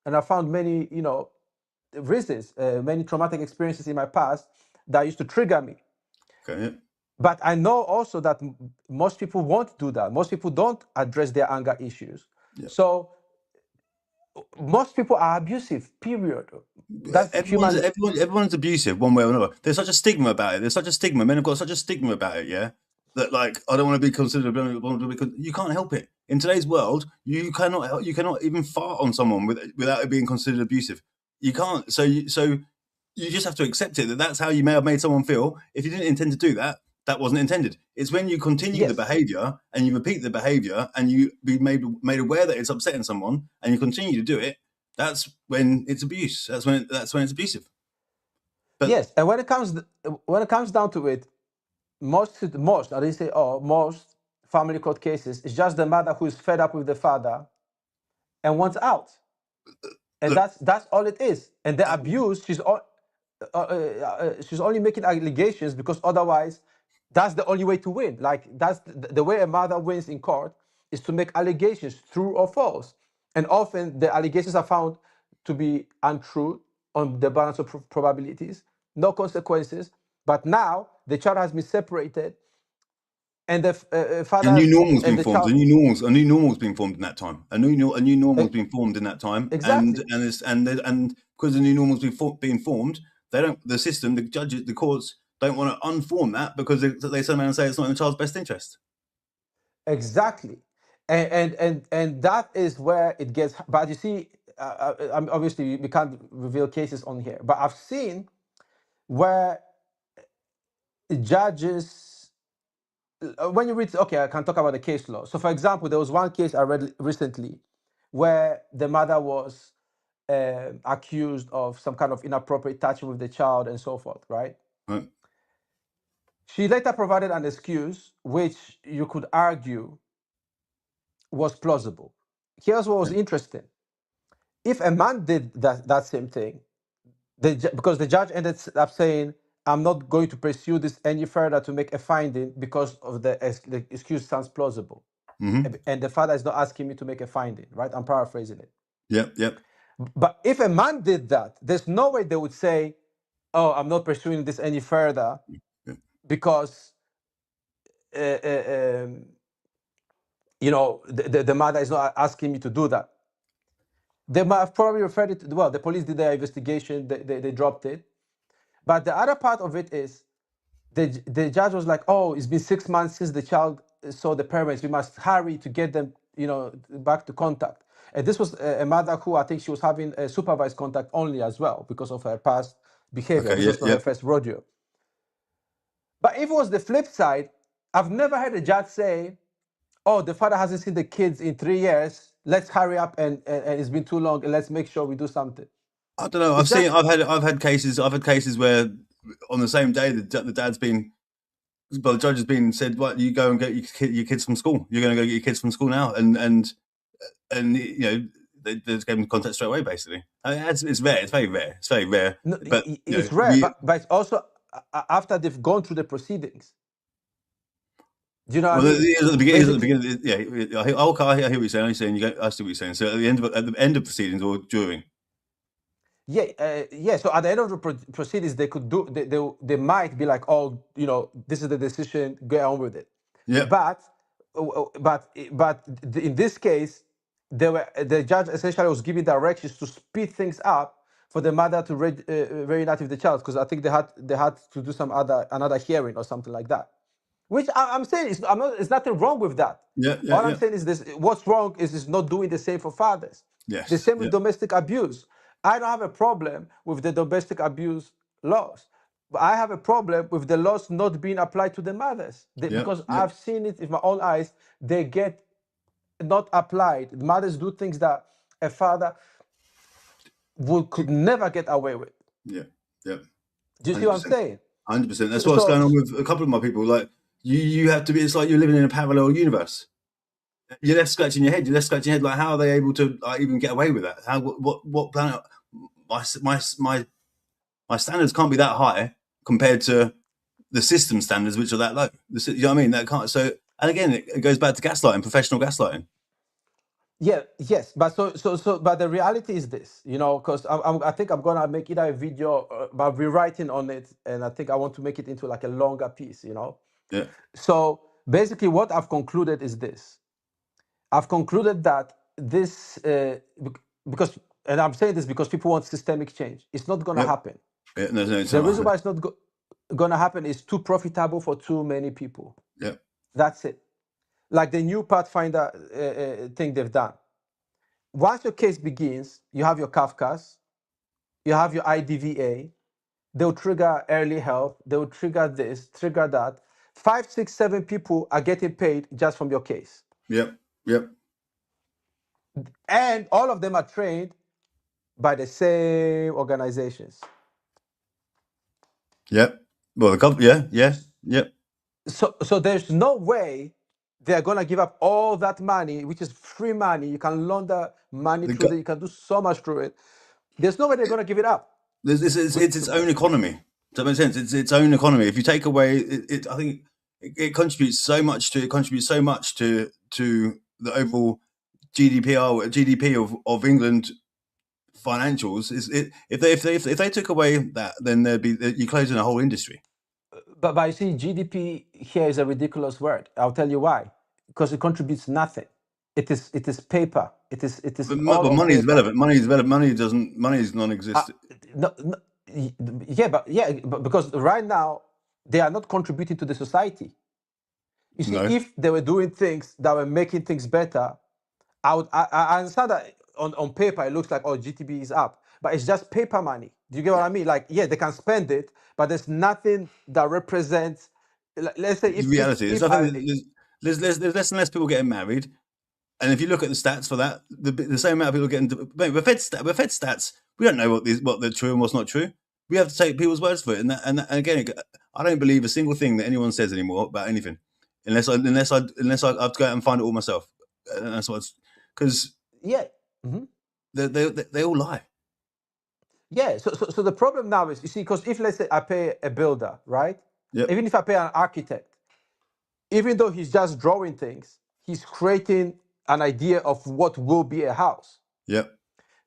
Speaker 2: And I found many, reasons, many traumatic experiences in my past that used to trigger me.
Speaker 3: Okay. Yeah.
Speaker 2: But I know also that most people won't do that. Most people don't address their anger issues.
Speaker 3: Yeah.
Speaker 2: So most people are abusive, period. That's human.
Speaker 3: Everyone's abusive one way or another. There's such a stigma about it. There's such a stigma. Men have got such a stigma about it. Yeah, that like I don't want to be considered. Because you can't help it in today's world. You cannot even fart on someone without it being considered abusive. You can't. So you just have to accept it that that's how you may have made someone feel. If you didn't intend to do that, that wasn't intended. It's when you continue the behavior and you repeat the behavior and you be made aware that it's upsetting someone and you continue to do it. That's when it's abuse. That's when it's abusive. But
Speaker 2: yes, and when it comes down to it, most I didn't say all, most family court cases, it's just the mother who is fed up with the father and wants out, and
Speaker 3: look,
Speaker 2: that's all it is. And the abuse, she's only making allegations because otherwise, that's the only way to win. Like that's the way a mother wins in court is to make allegations, true or false, and often the allegations are found to be untrue on the balance of probabilities, no consequences. But now the child has been separated, and the father
Speaker 3: a new normal's
Speaker 2: and
Speaker 3: been
Speaker 2: the
Speaker 3: formed.
Speaker 2: child.
Speaker 3: A new normal's been formed in that time. A new normal's been formed in that time.
Speaker 2: Exactly.
Speaker 3: And because the new normal's been formed, the system, the judges, the courts don't want to unform that because they turn around and say it's not in the child's best interest.
Speaker 2: Exactly, and that is where it gets. But you see, obviously we can't reveal cases on here. But I've seen where judges, when you read, okay, I can talk about the case law. So, for example, there was one case I read recently where the mother was accused of some kind of inappropriate touching with the child and so forth, right?
Speaker 3: Right.
Speaker 2: She later provided an excuse which you could argue was plausible. Here's what was interesting. If a man did that same thing, because the judge ended up saying, I'm not going to pursue this any further to make a finding because of the excuse sounds plausible.
Speaker 3: Mm-hmm.
Speaker 2: And the father is not asking me to make a finding, right? I'm paraphrasing it.
Speaker 3: Yep.
Speaker 2: But if a man did that, there's no way they would say, oh, I'm not pursuing this any further because the mother is not asking me to do that. They might have probably referred it to, well, the police did their investigation, they dropped it. But the other part of it is the judge was like, oh, it's been 6 months since the child saw the parents. We must hurry to get them, back to contact. And this was a mother who I think she was having a supervised contact only as well because of her past behavior.
Speaker 3: Okay,
Speaker 2: This was not her first rodeo. But if it was the flip side, I've never heard a judge say, oh, the father hasn't seen the kids in 3 years. Let's hurry up and it's been too long and let's make sure we do something.
Speaker 3: I don't know. I've had cases where on the same day the dad's been, well, the judge has been said, "What, you go and get your kids from school. You're going to go get your kids from school now," and they just gave them contact straight away. Basically, I mean, it's rare. It's very rare. It's very rare.
Speaker 2: No,
Speaker 3: But
Speaker 2: it's rare, but it's also after they've gone through the proceedings. Do you know what I mean?
Speaker 3: At the beginning, yeah. I hear what you're saying. I see what you're saying. So at the end of proceedings or during.
Speaker 2: Yeah. So at the end of the proceedings, they could do. They might be like, oh, this is the decision. Get on with it.
Speaker 3: Yeah.
Speaker 2: But in this case, the judge essentially was giving directions to speed things up for the mother to reunite with the child, because I think they had to do another hearing or something like that. Which I'm saying there's nothing wrong with that. All I'm saying is this: what's wrong is not doing the same for fathers.
Speaker 3: Yes.
Speaker 2: The same with domestic abuse. I don't have a problem with the domestic abuse laws, but I have a problem with the laws not being applied to the mothers because I've seen it with my own eyes. They get not applied. The mothers do things that a father could never get away with.
Speaker 3: Yeah.
Speaker 2: Do you see what I'm saying?
Speaker 3: 100%. That's what's going on with a couple of my people. Like, you have to be. It's like you're living in a parallel universe. You're left scratching your head. You're left scratching your head. Like, how are they able to even get away with that? How? What planet? My standards can't be that high compared to the system standards, which are that low. You know what I mean? That can't. So, and again, it goes back to gaslighting, professional gaslighting.
Speaker 2: Yeah, yes, but but the reality is this, because I think I'm gonna make either a video about rewriting on it, and I think I want to make it into like a longer piece,
Speaker 3: Yeah.
Speaker 2: So basically, what I've concluded is this: I've concluded that this, because, and I'm saying this because people want systemic change. It's not gonna
Speaker 3: Yep.
Speaker 2: happen.
Speaker 3: Yeah. No, it's
Speaker 2: The
Speaker 3: not
Speaker 2: reason
Speaker 3: happening.
Speaker 2: why it's not gonna happen is too profitable for too many people.
Speaker 3: Yeah.
Speaker 2: That's it. Like the new Pathfinder thing they've done. Once your case begins, you have your Kafkas, you have your IDVA, they'll trigger early help, they'll trigger this, trigger that. 5, 6, 7 people are getting paid just from your case.
Speaker 3: Yep. Yep.
Speaker 2: And all of them are trained by the same organizations.
Speaker 3: Yep. Well, yep.
Speaker 2: So there's no way they're gonna give up all that money, which is free money. You can launder money through it, you can do so much through it. There's no way they're gonna give it up.
Speaker 3: It's its own economy. Does that make sense? It's its own economy. If you take away it, I think it contributes so much to the overall GDP of England financials. If they took away that, then you're closing a whole industry.
Speaker 2: But you see, GDP here is a ridiculous word. I'll tell you why. Because it contributes nothing. It is paper. It is all
Speaker 3: But
Speaker 2: on
Speaker 3: money is
Speaker 2: paper.
Speaker 3: relevant. Money is relevant. Money is non-existent.
Speaker 2: No, but because right now they are not contributing to the society. You see,
Speaker 3: No.
Speaker 2: if they were doing things that were making things better, I understand that on paper it looks like, oh, GDP is up, but it's just paper money. Do you get what I mean? Like, yeah, they can spend it, but there's nothing that represents. Let's say
Speaker 3: It's reality. There's less and less people getting married, and if you look at the stats for that, the same amount of people getting. We're fed stats. We don't know what they're true and what's not true. We have to take people's words for it, and again, I don't believe a single thing that anyone says anymore about anything, unless I have to go out and find it all myself. And that's what's because
Speaker 2: yeah.
Speaker 3: they all lie.
Speaker 2: Yeah, so the problem now is, you see, because if, let's say, I pay a builder, right?
Speaker 3: Yep.
Speaker 2: Even if I pay an architect, even though he's just drawing things, he's creating an idea of what will be a house.
Speaker 3: Yep.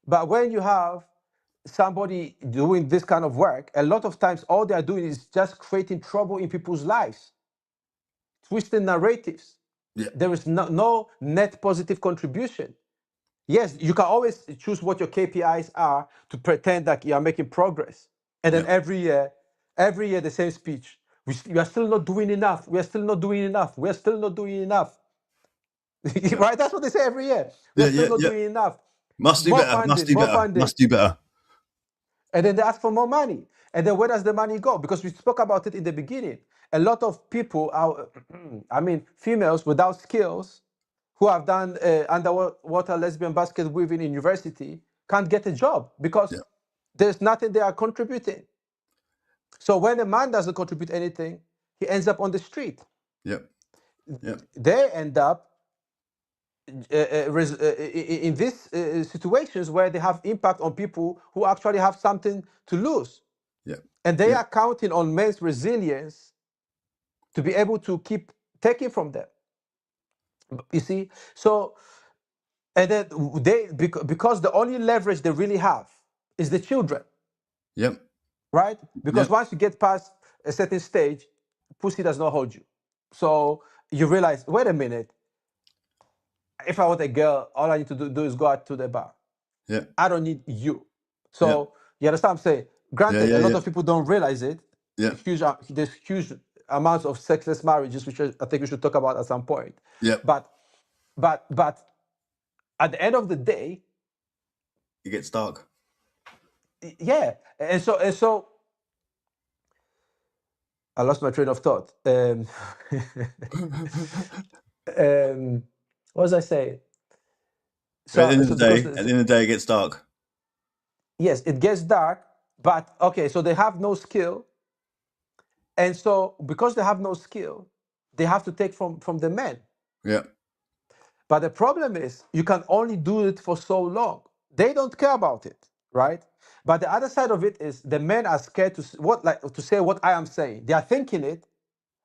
Speaker 2: But when you have somebody doing this kind of work, a lot of times all they are doing is just creating trouble in people's lives, twisting narratives.
Speaker 3: Yep.
Speaker 2: There is no net positive contribution. Yes, you can always choose what your KPIs are to pretend that you are making progress. And then every year, the same speech. We are still not doing enough. We are still not doing enough. We are still not doing enough. Right? That's what they say every year. We are still not doing enough.
Speaker 3: Must do
Speaker 2: More
Speaker 3: better.
Speaker 2: funding,
Speaker 3: Must do
Speaker 2: more
Speaker 3: better.
Speaker 2: funding.
Speaker 3: Must do better.
Speaker 2: And then they ask for more money. And then where does the money go? Because we spoke about it in the beginning. A lot of people are, females without skills who have done underwater lesbian basket weaving in university can't get a job because there's nothing they are contributing. So when a man doesn't contribute anything, he ends up on the street.
Speaker 3: Yep.
Speaker 2: They end up in these situations where they have impact on people who actually have something to lose. And they are counting on men's resilience to be able to keep taking from them. You see? So, and then because the only leverage they really have is the children.
Speaker 3: Yep.
Speaker 2: Right? Because once you get past a certain stage, pussy does not hold you. So you realize, wait a minute, if I want a girl, all I need to do is go out to the bar.
Speaker 3: Yeah.
Speaker 2: I don't need you. So you understand what I'm saying? Granted, a lot of people don't realize it.
Speaker 3: Yeah.
Speaker 2: There's huge amounts of sexless marriages, which I think we should talk about at some point.
Speaker 3: Yeah.
Speaker 2: But at the end of the day,
Speaker 3: it gets dark.
Speaker 2: Yeah. And so I lost my train of thought. What was I saying?
Speaker 3: So, at the end of the day, it gets dark.
Speaker 2: Yes, it gets dark, but okay, so they have no skill. And so because they have no skill, they have to take from the men.
Speaker 3: Yeah.
Speaker 2: But the problem is you can only do it for so long. They don't care about it, right? But the other side of it is the men are scared to to say what I am saying. They are thinking it,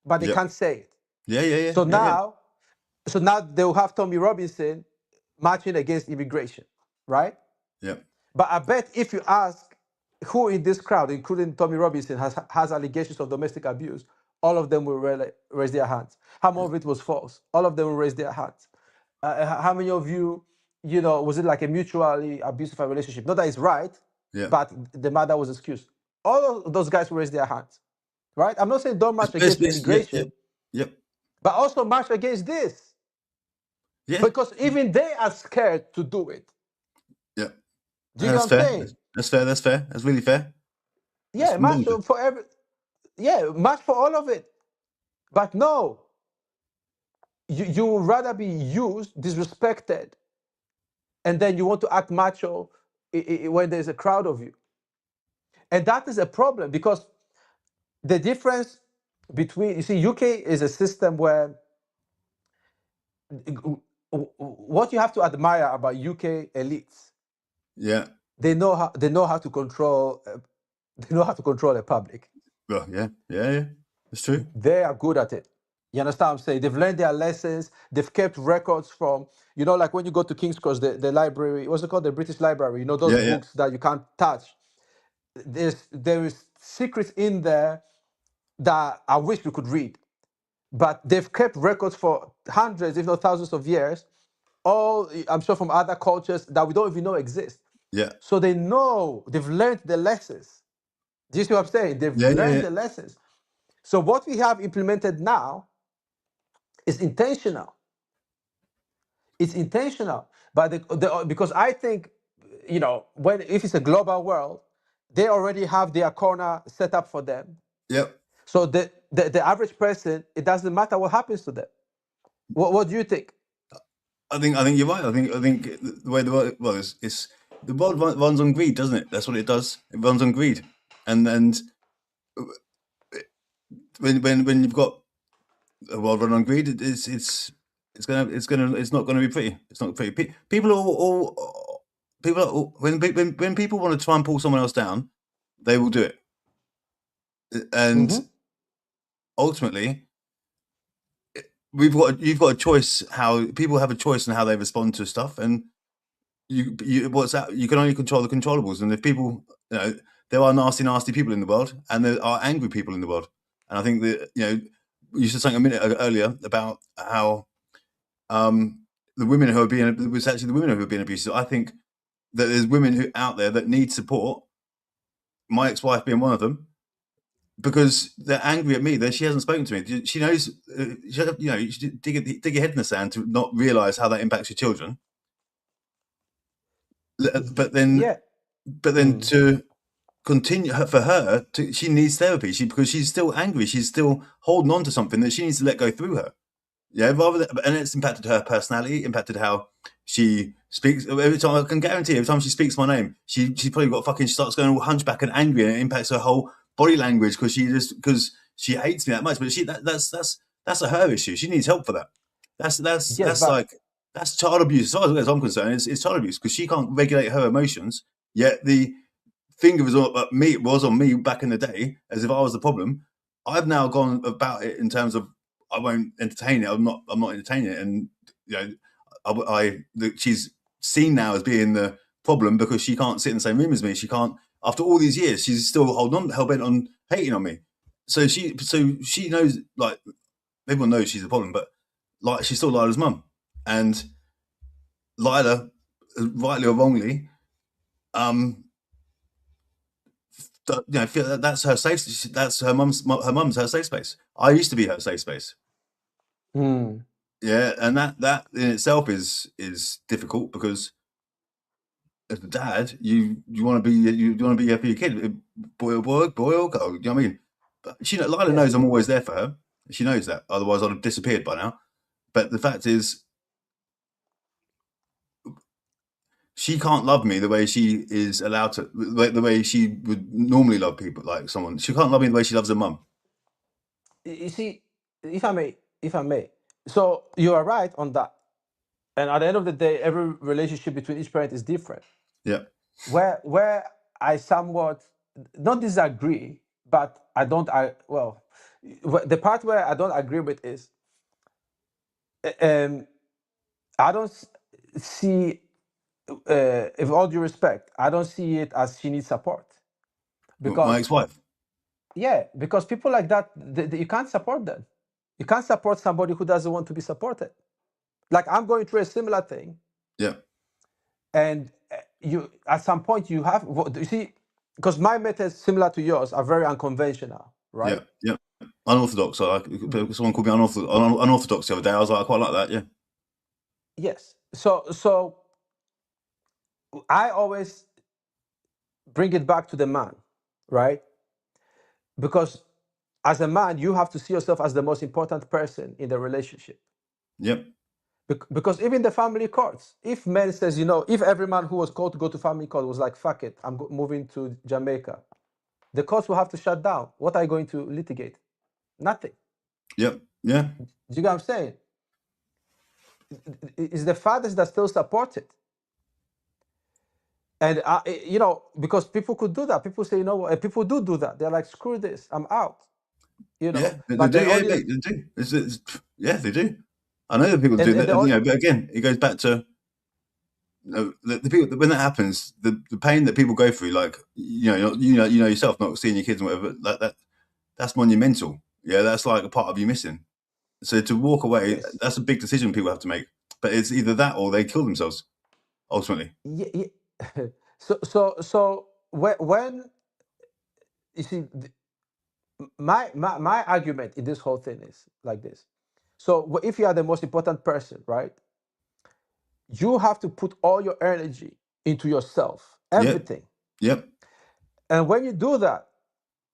Speaker 2: but they
Speaker 3: Yeah.
Speaker 2: can't say it.
Speaker 3: Yeah.
Speaker 2: So now they'll have Tommy Robinson marching against immigration, right?
Speaker 3: Yeah.
Speaker 2: But I bet if you ask who in this crowd, including Tommy Robinson, has allegations of domestic abuse, all of them will raise their hands. How much of it was false? All of them will raise their hands. How many of you, was it like a mutually abusive relationship? Not that it's right,
Speaker 3: Yeah.
Speaker 2: but the mother was excused. All of those guys will raise their hands, right? I'm not saying don't march against immigration,
Speaker 3: Yeah.
Speaker 2: but also march against this.
Speaker 3: Yeah.
Speaker 2: Because even they are scared to do it.
Speaker 3: Yeah.
Speaker 2: Do you know what I'm saying?
Speaker 3: That's fair. That's fair. That's really fair.
Speaker 2: Yeah, march for march for all of it. But no, you would rather be used, disrespected, and then you want to act macho when there's a crowd of you. And that is a problem because the difference between, UK is a system where what you have to admire about UK elites,
Speaker 3: Yeah.
Speaker 2: they know how to control a public.
Speaker 3: Well, yeah. That's true.
Speaker 2: They are good at it. You understand what I'm saying? They've learned their lessons. They've kept records from, like when you go to King's Cross, the library, what's it called? The British Library, those
Speaker 3: Yeah.
Speaker 2: books that you can't touch. There is secrets in there that I wish we could read. But they've kept records for hundreds, if not thousands of years, all, I'm sure, from other cultures that we don't even know exist.
Speaker 3: Yeah.
Speaker 2: So they know, they've learned the lessons. Do you see what I'm saying? They've
Speaker 3: Yeah.
Speaker 2: learned the lessons. So what we have implemented now is intentional. It's intentional, but because I think, if it's a global world, they already have their corner set up for them.
Speaker 3: Yep.
Speaker 2: So the average person, it doesn't matter what happens to them. What do you think?
Speaker 3: I think you're right. I think the way the world, it's the world runs on greed, doesn't it? That's what it does. It runs on greed, and when you've got a world run on greed, it's not gonna be pretty. It's not pretty. People are all when people want to try and pull someone else down, they will do it, and ultimately, you've got a choice. How people have a choice in how they respond to stuff, and you can only control the controllables. And if people, there are nasty people in the world, and there are angry people in the world. And I think that you said something a minute earlier about how the women who are being, it was actually the women who are being abused. I think that there's women out there that need support. My ex-wife being one of them, because they're angry at me. That she hasn't spoken to me. She knows. You should dig your head in the sand to not realize how that impacts your children. But then to continue for her, she needs therapy. Because she's still angry. She's still holding on to something that she needs to let go through her. Yeah, and it's impacted her personality, impacted how she speaks. Every time, I can guarantee, every time she speaks my name, she's probably got she starts going all hunchback and angry, and it impacts her whole body language because she hates me that much. But that's her issue. She needs help for that. That's child abuse. As far as I'm concerned, it's child abuse because she can't regulate her emotions. Yet the finger was on me back in the day, as if I was the problem. I've now gone about it in terms of I won't entertain it. I'm not entertaining it, and she's seen now as being the problem because she can't sit in the same room as me. She can't. After all these years, she's still hell bent on hating on me. So she knows, like, everyone knows she's the problem, but like she's still Lila's mum, and Lila, rightly or wrongly, that's her safe. That's her mum's her safe space. I used to be her safe space. Yeah, and that in itself is difficult because as a dad, you want to be here for your kid, boy or girl. You know what I mean? But Lila knows I'm always there for her. She knows that. Otherwise, I'd have disappeared by now. But the fact is, she can't love me the way she is allowed to, the way she would normally love people, like someone. She can't love me the way she loves her mum.
Speaker 2: You see, if I may, if I may. So you are right on that. And at the end of the day, every relationship between each parent is different.
Speaker 3: Yeah.
Speaker 2: Where I somewhat not disagree, but I don't. The part where I don't agree with is, um, I don't see, with all due respect, I don't see it as she needs support
Speaker 3: My
Speaker 2: because
Speaker 3: ex-wife.
Speaker 2: because people like that, you can't support them. You can't support somebody who doesn't want to be supported. Like I'm going through a similar thing,
Speaker 3: Yeah.
Speaker 2: and you at some point you have you see, because my methods similar to yours are very unconventional, right?
Speaker 3: Yeah. Unorthodox. Someone called me unorthodox the other day. I was like, I quite like that. Yeah.
Speaker 2: Yes. So I always bring it back to the man, right? Because as a man, you have to see yourself as the most important person in the relationship.
Speaker 3: Yep.
Speaker 2: Because even the family courts, if man says, if every man who was called to go to family court was like, fuck it, I'm moving to Jamaica, the courts will have to shut down. What are you going to litigate? Nothing.
Speaker 3: Yep. Yeah.
Speaker 2: Do you get what I'm saying? It's the fathers that still support it. And, because people could do that. People say, people do that. They're like, screw this, I'm out.
Speaker 3: Yeah. They
Speaker 2: But
Speaker 3: do.
Speaker 2: then
Speaker 3: Yeah,
Speaker 2: only,
Speaker 3: mate, they do. Yeah, they do. I know that people do
Speaker 2: and
Speaker 3: that.
Speaker 2: the only,
Speaker 3: But again, it goes back to the people when that happens, the pain that people go through, like you know yourself, not seeing your kids and whatever, that's monumental. Yeah, that's like a part of you missing. So to walk away,
Speaker 2: yes.
Speaker 3: that's a big decision people have to make. But it's either that or they kill themselves ultimately.
Speaker 2: Yeah. So when you see, my argument in this whole thing is like this. So if you are the most important person, right, you have to put all your energy into yourself,
Speaker 3: Yep.
Speaker 2: everything.
Speaker 3: Yep.
Speaker 2: And when you do that,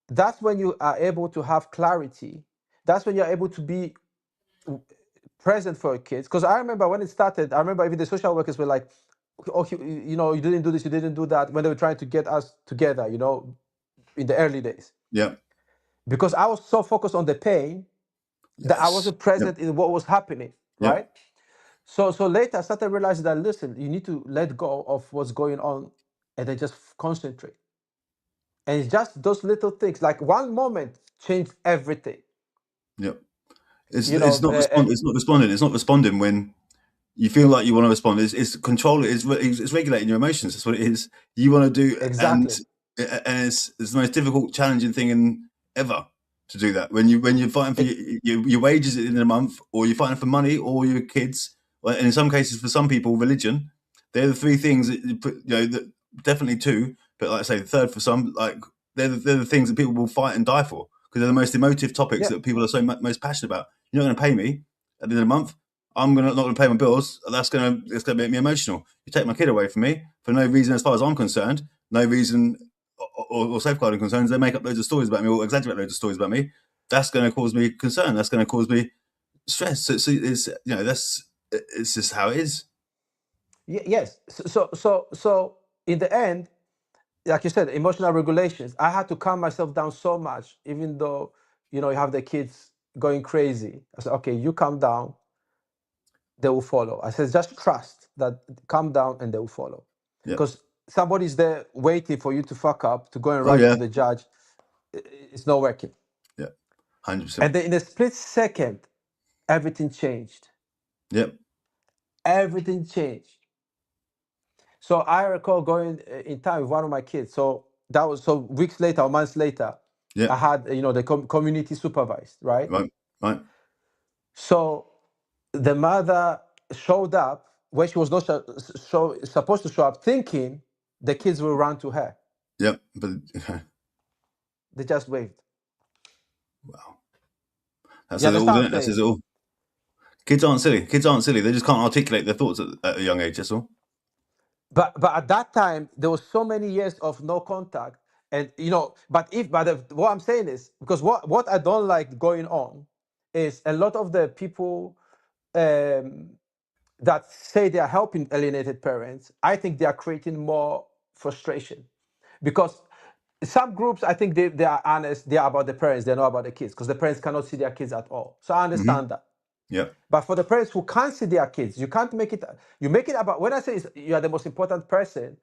Speaker 2: that's when you are able to have clarity. That's when you're able to be present for your kids. Because I remember when it started, I remember even the social workers were like, oh, you didn't do this, you didn't do that, when they were trying to get us together, in the early days.
Speaker 3: Yep.
Speaker 2: Because I was so focused on the pain that I
Speaker 3: Yes.
Speaker 2: wasn't present in what was happening,
Speaker 3: Yep.
Speaker 2: right? So later I started realizing that, listen, you need to let go of what's going on and then just concentrate. And it's just those little things, like one moment changed everything.
Speaker 3: Yep. It's
Speaker 2: You
Speaker 3: it's
Speaker 2: know,
Speaker 3: not respond. It's not responding. It's not responding when you feel like you want to respond. It's control. It's regulating your emotions. That's what it is. You want to do, and
Speaker 2: exactly.
Speaker 3: it's the most difficult, challenging thing ever to do that. When you're fighting for your wages in a month, or you're fighting for money, or your kids, and in some cases, for some people, religion. They're the three things that you put. That definitely two, but like I say, the third for some. Like they're the things that people will fight and die for because they're the most emotive topics
Speaker 2: Yeah.
Speaker 3: that people are so most passionate about. You're not going to pay me at the end of the month. I'm not going to pay my bills. That's going to make me emotional. You take my kid away from me for no reason, as far as I'm concerned. No reason or safeguarding concerns. They make up loads of stories about me or exaggerate loads of stories about me. That's going to cause me concern. That's going to cause me stress. It's it's just how it is.
Speaker 2: Yes. So in the end, like you said, emotional regulations. I had to calm myself down so much, even though you have the kids going crazy. I said, okay, you calm down, they will follow. I said, just trust that, calm down, and they will follow,
Speaker 3: Yeah.
Speaker 2: because somebody's there waiting for you to fuck up to go and
Speaker 3: Oh
Speaker 2: write it
Speaker 3: yeah.
Speaker 2: to the judge. It's not working.
Speaker 3: Yeah. 100%.
Speaker 2: And then in a split second, everything changed.
Speaker 3: Yep.
Speaker 2: Everything changed. So I recall going in time with one of my kids. So that was weeks later or months later.
Speaker 3: Yeah.
Speaker 2: I had the community supervised, right?
Speaker 3: Right.
Speaker 2: So the mother showed up when she was not supposed to show up, thinking the kids will run to her.
Speaker 3: Yep. But
Speaker 2: They just waved.
Speaker 3: wow, that
Speaker 2: You
Speaker 3: says it all.
Speaker 2: understand what
Speaker 3: Doesn't
Speaker 2: I'm
Speaker 3: it? That says
Speaker 2: saying?
Speaker 3: it all. Kids aren't silly. Kids aren't silly. They just can't articulate their thoughts at a young age. That's all.
Speaker 2: But at that time there was so many years of no contact, and what I'm saying is, because what I don't like going on is a lot of the people that say they are helping alienated parents. I think they are creating more frustration, because some groups, I think they are honest, they are about the parents, they're not about the kids, because the parents cannot see their kids at all. So I
Speaker 3: Mm-hmm.
Speaker 2: understand that.
Speaker 3: Yeah.
Speaker 2: But for the parents who can't see their kids, you can't make it. You make it about. When I say you are the most important person,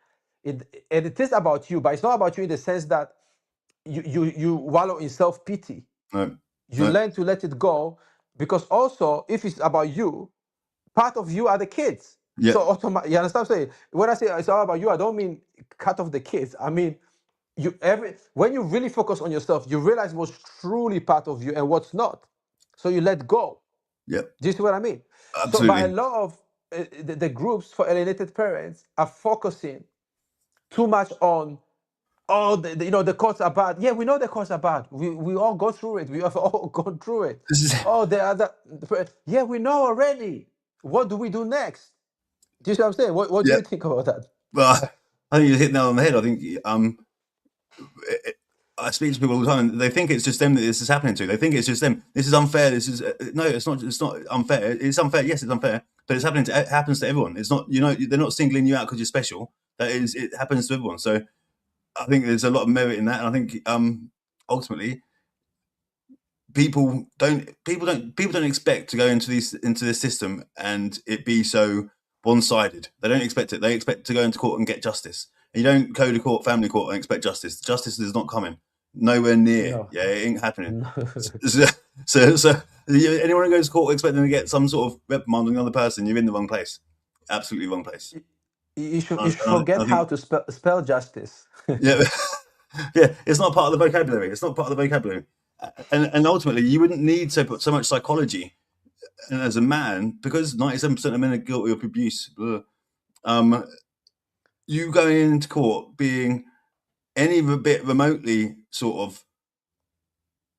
Speaker 2: it is about you, but it's not about you in the sense that you wallow in self pity.
Speaker 3: No.
Speaker 2: You learn to let it go, because also if it's about you, part of you are the kids.
Speaker 3: Yeah.
Speaker 2: So you understand what I'm saying? When I say it's all about you, I don't mean cut off the kids. I mean when you really focus on yourself, you realize what's truly part of you and what's not. So you let go.
Speaker 3: Yeah.
Speaker 2: Do you see what I mean? So, but a
Speaker 3: Absolutely.
Speaker 2: lot of the groups for alienated parents are focusing too much on, oh, the courts are bad. Yeah, we know the courts are bad. We all go through it. We have all gone through it.
Speaker 3: This is
Speaker 2: Oh, the other, yeah, we know already. What do we do next? Do you see what I'm saying? What do
Speaker 3: Yeah.
Speaker 2: you think about that?
Speaker 3: Well, I think you hit the nail on the head. I think I speak to people all the time, and they think it's just them that this is happening to. They think it's just them. This is unfair. This is no, it's not. It's not unfair. It's unfair. Yes, it's unfair, but it's happening to. It happens to everyone. It's not. They're not singling you out because you're special. That is, it happens to everyone. So I think there's a lot of merit in that, and I think ultimately people don't expect to go into this system and it be so one-sided. They don't expect it. They expect to go into court and get justice. And you don't go to court, family court, and expect justice. Justice is not coming. Nowhere near.
Speaker 2: No.
Speaker 3: Yeah, it ain't happening.
Speaker 2: No.
Speaker 3: So anyone who goes to court expecting to get some sort of reprimand on the other person, you're in the wrong place. Absolutely wrong place.
Speaker 2: You should forget how to spell justice.
Speaker 3: Yeah, yeah. It's not part of the vocabulary. It's not part of the vocabulary. And ultimately, you wouldn't need so much psychology. And as a man, because 97% of men are guilty of abuse, you going into court being any bit remotely sort of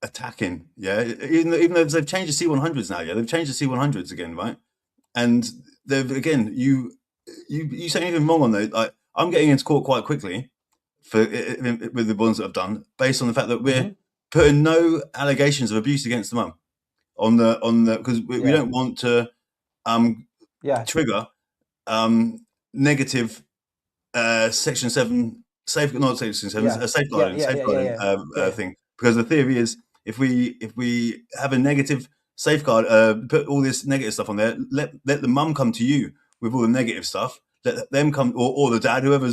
Speaker 3: attacking, yeah. Even though they've changed the C100s now, yeah, they've changed the C100s again, right? And they've again, you say anything wrong on those. I'm getting into court quite quickly with the ones that I've done, based on the fact that we're putting no allegations of abuse against the mum on the because we don't want to trigger negative Section 7 safeguarding thing, because the theory is if we have a negative safeguard, put all this negative stuff on there, let the mum come to you with all the negative stuff, let them come, or the dad, whoever,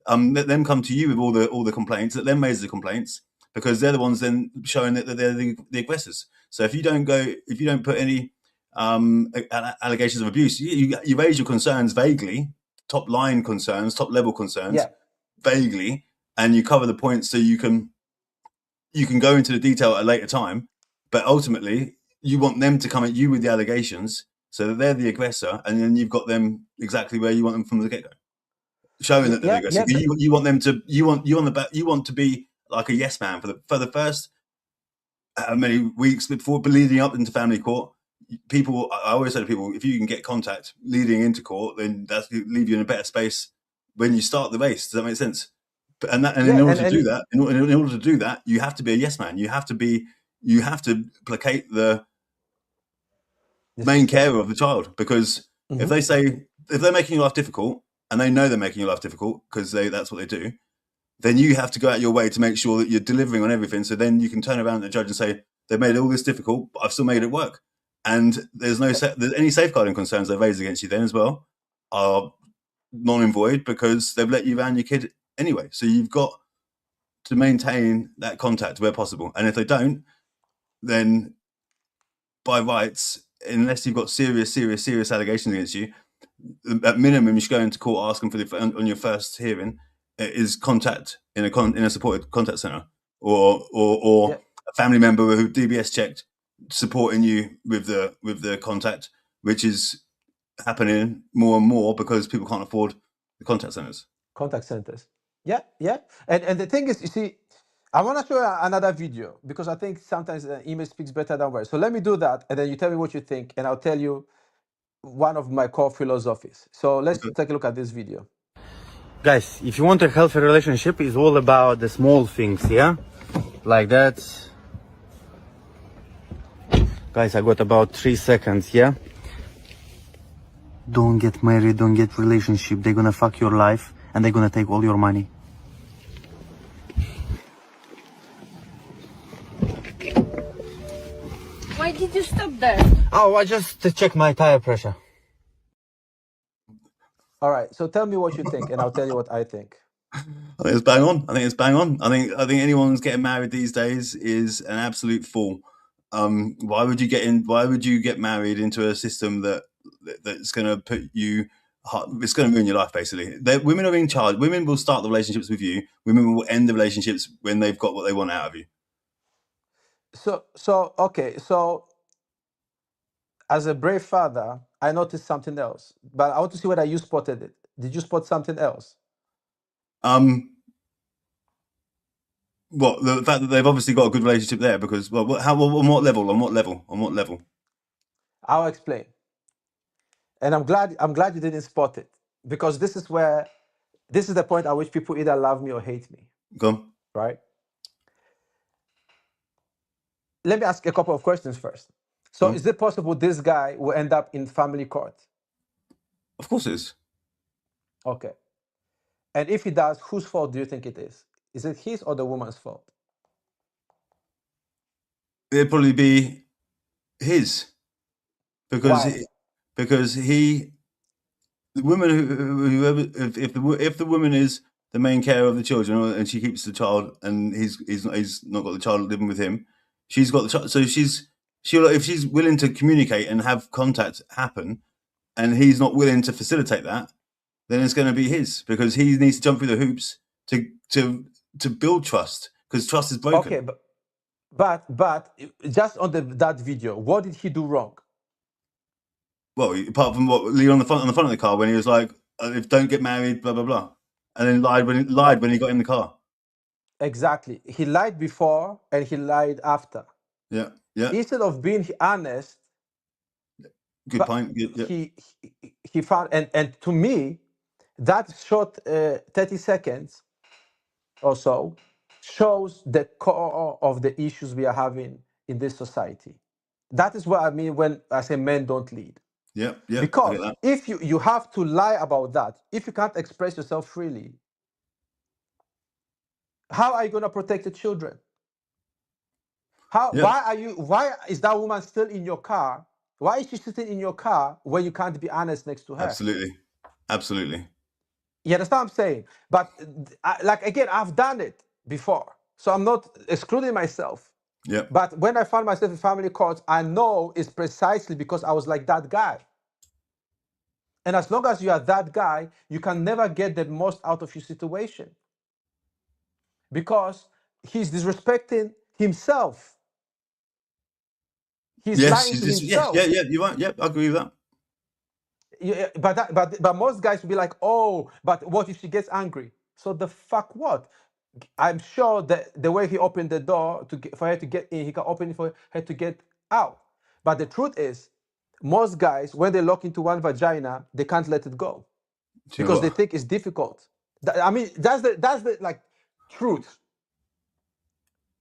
Speaker 3: let them come to you with all the complaints, let them raise the complaints, because they're the ones then showing that they're the aggressors. So if you don't put any allegations of abuse, you raise your concerns vaguely, top level concerns, vaguely, and you cover the points so you can go into the detail at a later time. But ultimately, you want them to come at you with the allegations so that they're the aggressor, and then you've got them exactly where you want them from the get-go, showing that they're the aggressor. You want them to you want to be like a yes man for the first many weeks before leading up into family court. People, I always say to people, if you can get contact leading into court, then that's leave you in a better space when you start the race. Does that make sense? In order to do that, you have to be a yes man. You have to placate the main carer of the child, because if they're making your life difficult, and they know they're making your life difficult because that's what they do, then you have to go out your way to make sure that you're delivering on everything. So then you can turn around to the judge and say, they've made all this difficult, but I've still made it work. And there's any safeguarding concerns they've raised against you then as well are non and void, because they've let you around your kid anyway. So you've got to maintain that contact where possible. And if they don't, then by rights, unless you've got serious allegations against you, at minimum you should go into court asking for on your first hearing is contact in a supported contact centre, or a family member who DBS checked supporting you with the contact, which is happening more and more because people can't afford the contact centres.
Speaker 2: And the thing is, you see, I want to show you another video, because I think sometimes image speaks better than words. So let me do that, and then you tell me what you think, and I'll tell you one of my core philosophies. So let's take a look at this video.
Speaker 5: Guys, if you want a healthy relationship, it's all about the small things, yeah? Like that. Guys, I got about 3 seconds, yeah? Don't get married, don't get relationship. They're gonna fuck your life and they're gonna take all your money.
Speaker 6: Why did you stop there?
Speaker 5: Oh, I just to check my tire pressure.
Speaker 2: All right. So tell me what you think, and I'll tell you what I think.
Speaker 3: I think it's bang on. I think it's bang on. I think anyone who's getting married these days is an absolute fool. Why would you get married into a system that's going to put you? It's going to ruin your life, basically. Women are in charge. Women will start the relationships with you. Women will end the relationships when they've got what they want out of you.
Speaker 2: So okay. So as a brave father, I noticed something else, but I want to see whether you spotted it. Did you spot something else?
Speaker 3: What, the fact that they've obviously got a good relationship there? Because on what level?
Speaker 2: I'll explain. And I'm glad you didn't spot it, because this is the point at which people either love me or hate me,
Speaker 3: Go on.
Speaker 2: right? Let me ask a couple of questions first. So is it possible this guy will end up in family court?
Speaker 3: Of course it is.
Speaker 2: Okay. And if he does, whose fault do you think it is? Is it his or the woman's fault?
Speaker 3: It'd probably be his, because
Speaker 2: Why?
Speaker 3: the woman whoever if the woman is the main carer of the children, and she keeps the child, and he's not got the child living with him, she's got the child. So if she's willing to communicate and have contact happen, and he's not willing to facilitate that, then it's going to be his, because he needs to jump through the hoops to build trust, because trust is broken.
Speaker 2: Okay, but just on that video, what did he do wrong?
Speaker 3: Well, apart from what Lee on the front of the car, when he was like, "If don't get married, blah blah blah," and then lied when he got in the car.
Speaker 2: Exactly. He lied before and he lied after.
Speaker 3: Yeah, yeah.
Speaker 2: Instead of being honest,
Speaker 3: Good point. Yeah.
Speaker 2: he found, and to me, that short 30 seconds or so shows the core of the issues we are having in this society. That is what I mean when I say men don't lead.
Speaker 3: Yeah.
Speaker 2: Because if you have to lie about that, if you can't express yourself freely, how are you going to protect the children? Why is that woman still in your car? Why is she sitting in your car when you can't be honest next to her?
Speaker 3: Absolutely.
Speaker 2: You understand what I'm saying? But again, I've done it before, so I'm not excluding myself.
Speaker 3: Yeah.
Speaker 2: But when I found myself in family court, I know it's precisely because I was like that guy. And as long as you are that guy, you can never get the most out of your situation, because he's disrespecting himself. He's lying to himself.
Speaker 3: Yeah, you're right. Yeah, I agree with that.
Speaker 2: Yeah, but most guys will be like, oh, but what if she gets angry? So the fuck what? I'm sure that the way he opened the door for her to get in, he can open it for her to get out. But the truth is, most guys, when they lock into one vagina, they can't let it go because they think it's difficult. I mean, that's the like truth.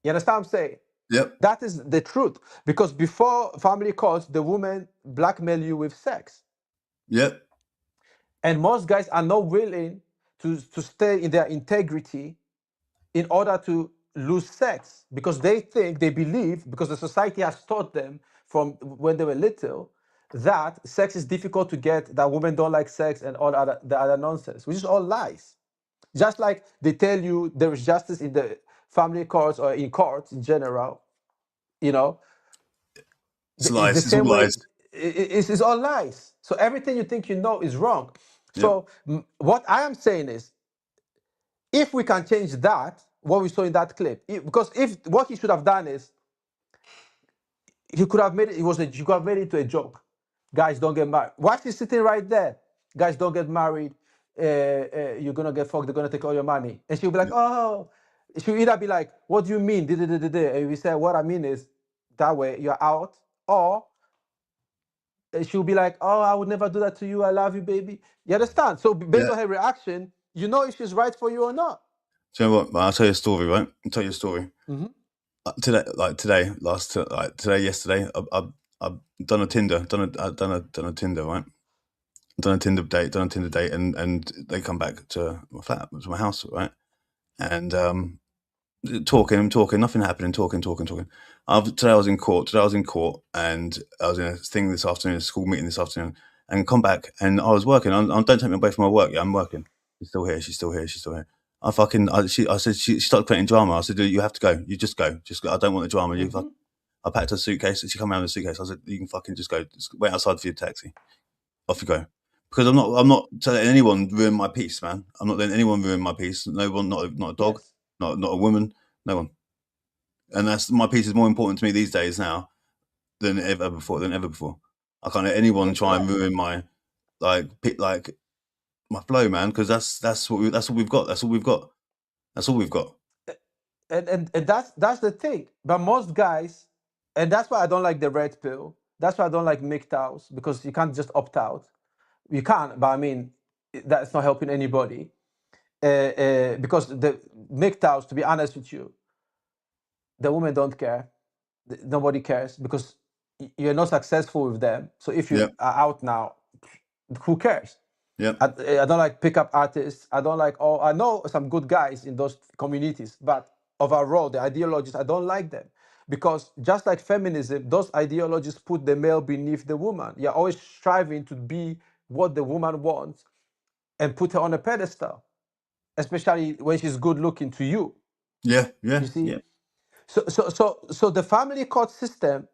Speaker 2: You understand what I'm saying?
Speaker 3: Yep.
Speaker 2: That is the truth, because before family courts, the women blackmail you with sex.
Speaker 3: Yep.
Speaker 2: And most guys are not willing to stay in their integrity in order to lose sex, because they believe, because the society has taught them from when they were little, that sex is difficult to get, that women don't like sex, and all the other nonsense, which is all lies. Just like they tell you there is justice in the family courts or in courts in general, you know.
Speaker 3: It's lies. It's all lies.
Speaker 2: It's all lies. So everything you think you know is wrong. So what I am saying is, if we can change that, what we saw in that clip, because if what he should have done is, he could have made it. You could have made it into a joke. Guys, don't get married. Why is he sitting right there? Guys, don't get married. You're gonna get fucked. They're gonna take all your money. And she'll be like, oh. She'll either be like, what do you mean? And we say, what I mean is, that way you're out, or she'll be like, oh, I would never do that to you. I love you, baby. You understand? So based on her reaction, you know if she's right for you or not.
Speaker 3: Do you know what? I'll tell you a story, right? I'll tell you a story.
Speaker 2: Mm-hmm.
Speaker 3: Yesterday, I've done a Tinder, I've done a Tinder, right? Done a Tinder date, and they come back to my flat, to my house, right? And talking, nothing happening, talking. Today I was in court, and I was in a thing this afternoon, a school meeting this afternoon, and come back, and I was working. Don't take me away from my work. Yeah, I'm working. She's still here. She's still here. She started creating drama. I said, you have to go. You just go. I don't want the drama. I packed her suitcase, and she come around with a suitcase. I said, you can fucking just go. Just wait outside for your taxi. Off you go. Because I'm not letting anyone ruin my peace, man. I'm not letting anyone ruin my peace. No one, not a dog,
Speaker 2: Yes.
Speaker 3: not a woman, no one. And that's my peace is more important to me these days now than ever before. I can't let anyone try and ruin my my flow, man. Because that's what we've got. That's all we've got.
Speaker 2: And that's the thing. But most guys, and that's why I don't like the red pill. That's why I don't like MGTOWs, because you can't just opt out. You can, but I mean, that's not helping anybody. Because the MGTOWs, to be honest with you, the women don't care. Nobody cares, because you're not successful with them. So if you
Speaker 3: Yeah.
Speaker 2: are out now, who cares?
Speaker 3: Yeah.
Speaker 2: I don't like pickup artists. I don't like I know some good guys in those communities, but overall, the ideologies, I don't like them. Because just like feminism, those ideologies put the male beneath the woman. You're always striving to be what the woman wants and put her on a pedestal, especially when she's good looking to you.
Speaker 3: Yeah.
Speaker 2: You see? So the family court system,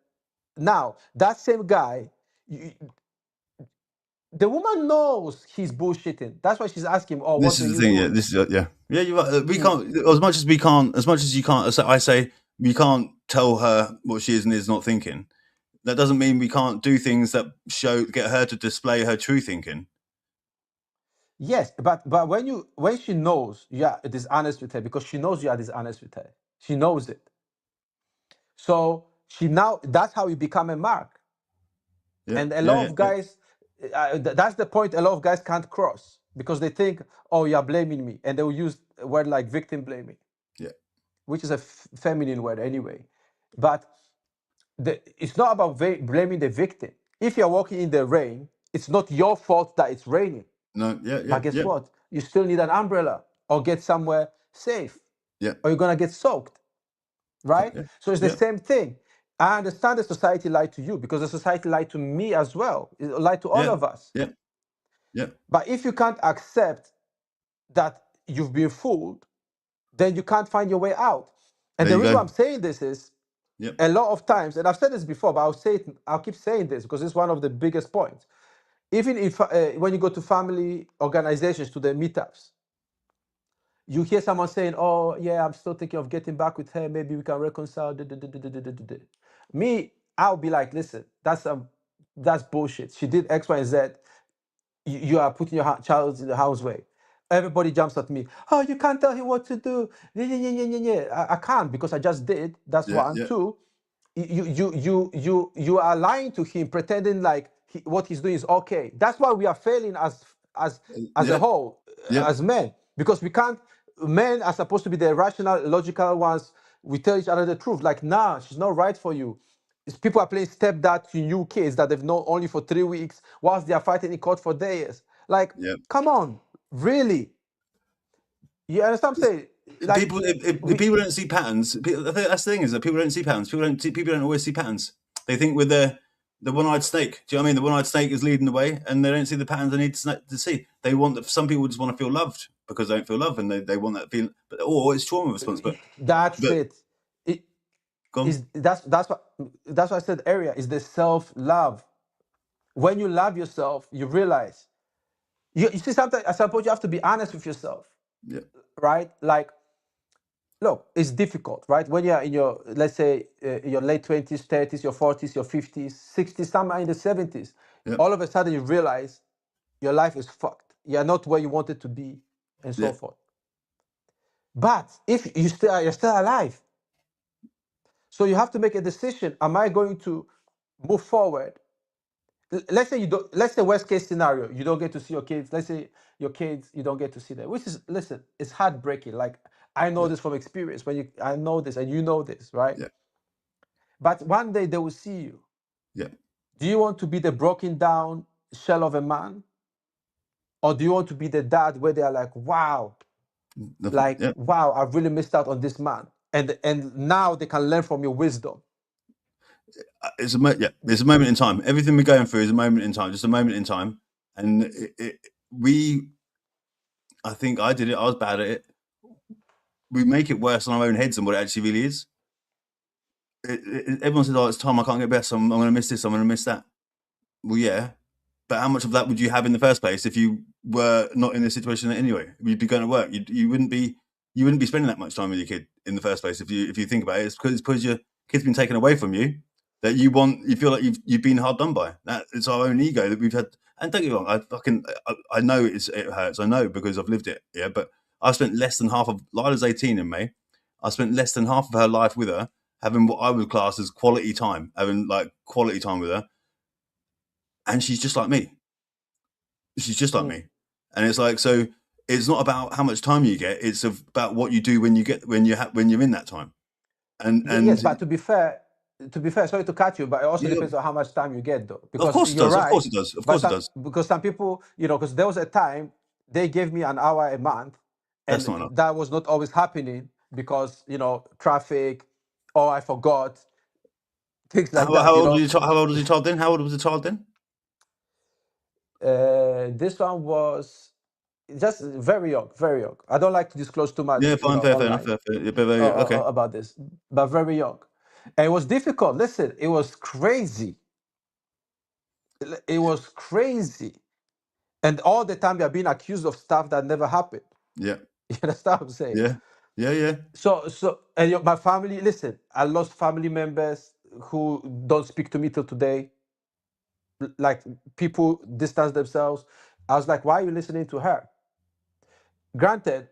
Speaker 2: now, that same guy, the woman knows he's bullshitting. That's why she's asking him, oh, what
Speaker 3: This
Speaker 2: are
Speaker 3: is the
Speaker 2: you
Speaker 3: thing. Yeah.
Speaker 2: doing?
Speaker 3: This is yeah. You're right. We can't as much as you can't. I say we can't tell her what she is and is not thinking. That doesn't mean we can't do things that get her to display her true thinking.
Speaker 2: Yes, but when she knows you are dishonest with her, because she knows you are dishonest with her, she knows it. So that's how you become a mark.
Speaker 3: Yeah.
Speaker 2: And a lot of guys, that's the point. A lot of guys can't cross because they think, oh, you're blaming me, and they will use a word like victim blaming,
Speaker 3: Yeah.
Speaker 2: which is a feminine word anyway. But it's not about blaming the victim. If you're walking in the rain, it's not your fault that it's raining.
Speaker 3: No. Yeah.
Speaker 2: But guess what? You still need an umbrella or get somewhere safe,
Speaker 3: Yeah.
Speaker 2: or you're gonna get soaked, right?
Speaker 3: Yeah.
Speaker 2: So it's the same thing. I understand the society lied to you because the society lied to me as well. It lied to all of us.
Speaker 3: Yeah. Yeah.
Speaker 2: But if you can't accept that you've been fooled, then you can't find your way out. And
Speaker 3: There
Speaker 2: the
Speaker 3: you
Speaker 2: reason why
Speaker 3: go.
Speaker 2: I'm saying this is,
Speaker 3: Yep.
Speaker 2: a lot of times, and I've said this before, but I'll keep saying this because it's one of the biggest points. Even if when you go to family organizations, to the meetups, you hear someone saying, "Oh, yeah, I'm still thinking of getting back with her. Maybe we can reconcile." Me, I'll be like, "Listen, that's bullshit. She did X, Y, and Z. You are putting your child in the house way." Everybody jumps at me. Oh, you can't tell him what to do. Yeah. I can't, because I just did. That's
Speaker 3: Yeah.
Speaker 2: one.
Speaker 3: Yeah.
Speaker 2: Two, you are lying to him, pretending like what he's doing is okay. That's why we are failing as a whole,
Speaker 3: Yeah.
Speaker 2: as men, because we can't. Men are supposed to be the rational, logical ones. We tell each other the truth. Like, nah, she's not right for you. People are playing stepdad to new kids that they've known only for 3 weeks, whilst they are fighting in court for days. Like,
Speaker 3: Yeah.
Speaker 2: come on, really? You understand what I'm saying? Like,
Speaker 3: People, if people don't see patterns, that's the thing, is that people don't see patterns. People don't always see patterns. They think with the one-eyed snake. Do you know what I mean? The one-eyed snake is leading the way, and they don't see the patterns they need to see. They want some people just want to feel loved because they don't feel love, and they want that feeling. Or it's trauma response.
Speaker 2: that's
Speaker 3: But
Speaker 2: it. It
Speaker 3: gone.
Speaker 2: is that's what I said earlier. Is the self-love. When you love yourself, you realize you see sometimes. I suppose you have to be honest with yourself,
Speaker 3: Yeah.
Speaker 2: right? Like, look, it's difficult, right? When you're in your, let's say, your late 20s, 30s, your 40s, your 50s, 60s, somewhere in the 70s,
Speaker 3: Yeah.
Speaker 2: all of a sudden you realize your life is fucked. You're not where you wanted to be, and so
Speaker 3: Yeah.
Speaker 2: forth. But if you're still alive, so you have to make a decision. Am I going to move forward? Let's say you don't. Let's say worst case scenario, you don't get to see your kids. Let's say your kids, you don't get to see them. Which is, listen, it's heartbreaking. Like, I know this from experience. I know this, and you know this, right?
Speaker 3: Yeah.
Speaker 2: But one day they will see you.
Speaker 3: Yeah.
Speaker 2: Do you want to be the broken down shell of a man, or do you want to be the dad where they are like, wow,
Speaker 3: Yeah.
Speaker 2: wow, I've really missed out on this man. and now they can learn from your wisdom.
Speaker 3: It's a it's a moment in time. Everything we're going through is a moment in time, just a moment in time. And I think I did it. I was bad at it. We make it worse in our own heads than what it actually really is. Everyone says, "Oh, it's time. I can't get better. So I'm going to miss this. I'm going to miss that." Well, yeah, but how much of that would you have in the first place if you were not in this situation anyway? You'd be going to work. You wouldn't be spending that much time with your kid in the first place. If you think about it, it's because your kid's been taken away from you that you feel like you've been hard done by. That it's our own ego that we've had. And don't get me wrong, I know it hurts. I know because I've lived it. Yeah, but I spent less than half of Lila's 18 in May. I spent less than half of her life with her, having what I would class as quality time, having like quality time with her. And she's just like me. She's just like me. And it's like, so it's not about how much time you get. It's about what you do when you're in that time. And
Speaker 2: yes, but to be fair, sorry to cut you, but it also depends on how much time you get, though. Because
Speaker 3: of course it
Speaker 2: you're
Speaker 3: does.
Speaker 2: right.
Speaker 3: Of course it does. Of course it does.
Speaker 2: Because some people, because there was a time they gave me an hour a month, and
Speaker 3: That's not enough.
Speaker 2: that was not always happening because traffic, or I forgot things like that.
Speaker 3: How old was your child then? How old was the child then?
Speaker 2: This one was just very young, very young. I don't like to disclose too much.
Speaker 3: Yeah, fine, fair enough. Okay.
Speaker 2: About this, but very young. And it was difficult. Listen, it was crazy. It was crazy. And all the time you're being accused of stuff that never happened.
Speaker 3: Yeah.
Speaker 2: You understand what I'm saying?
Speaker 3: Yeah.
Speaker 2: So and my family, listen, I lost family members who don't speak to me till today. Like, people distance themselves. I was like, why are you listening to her? Granted,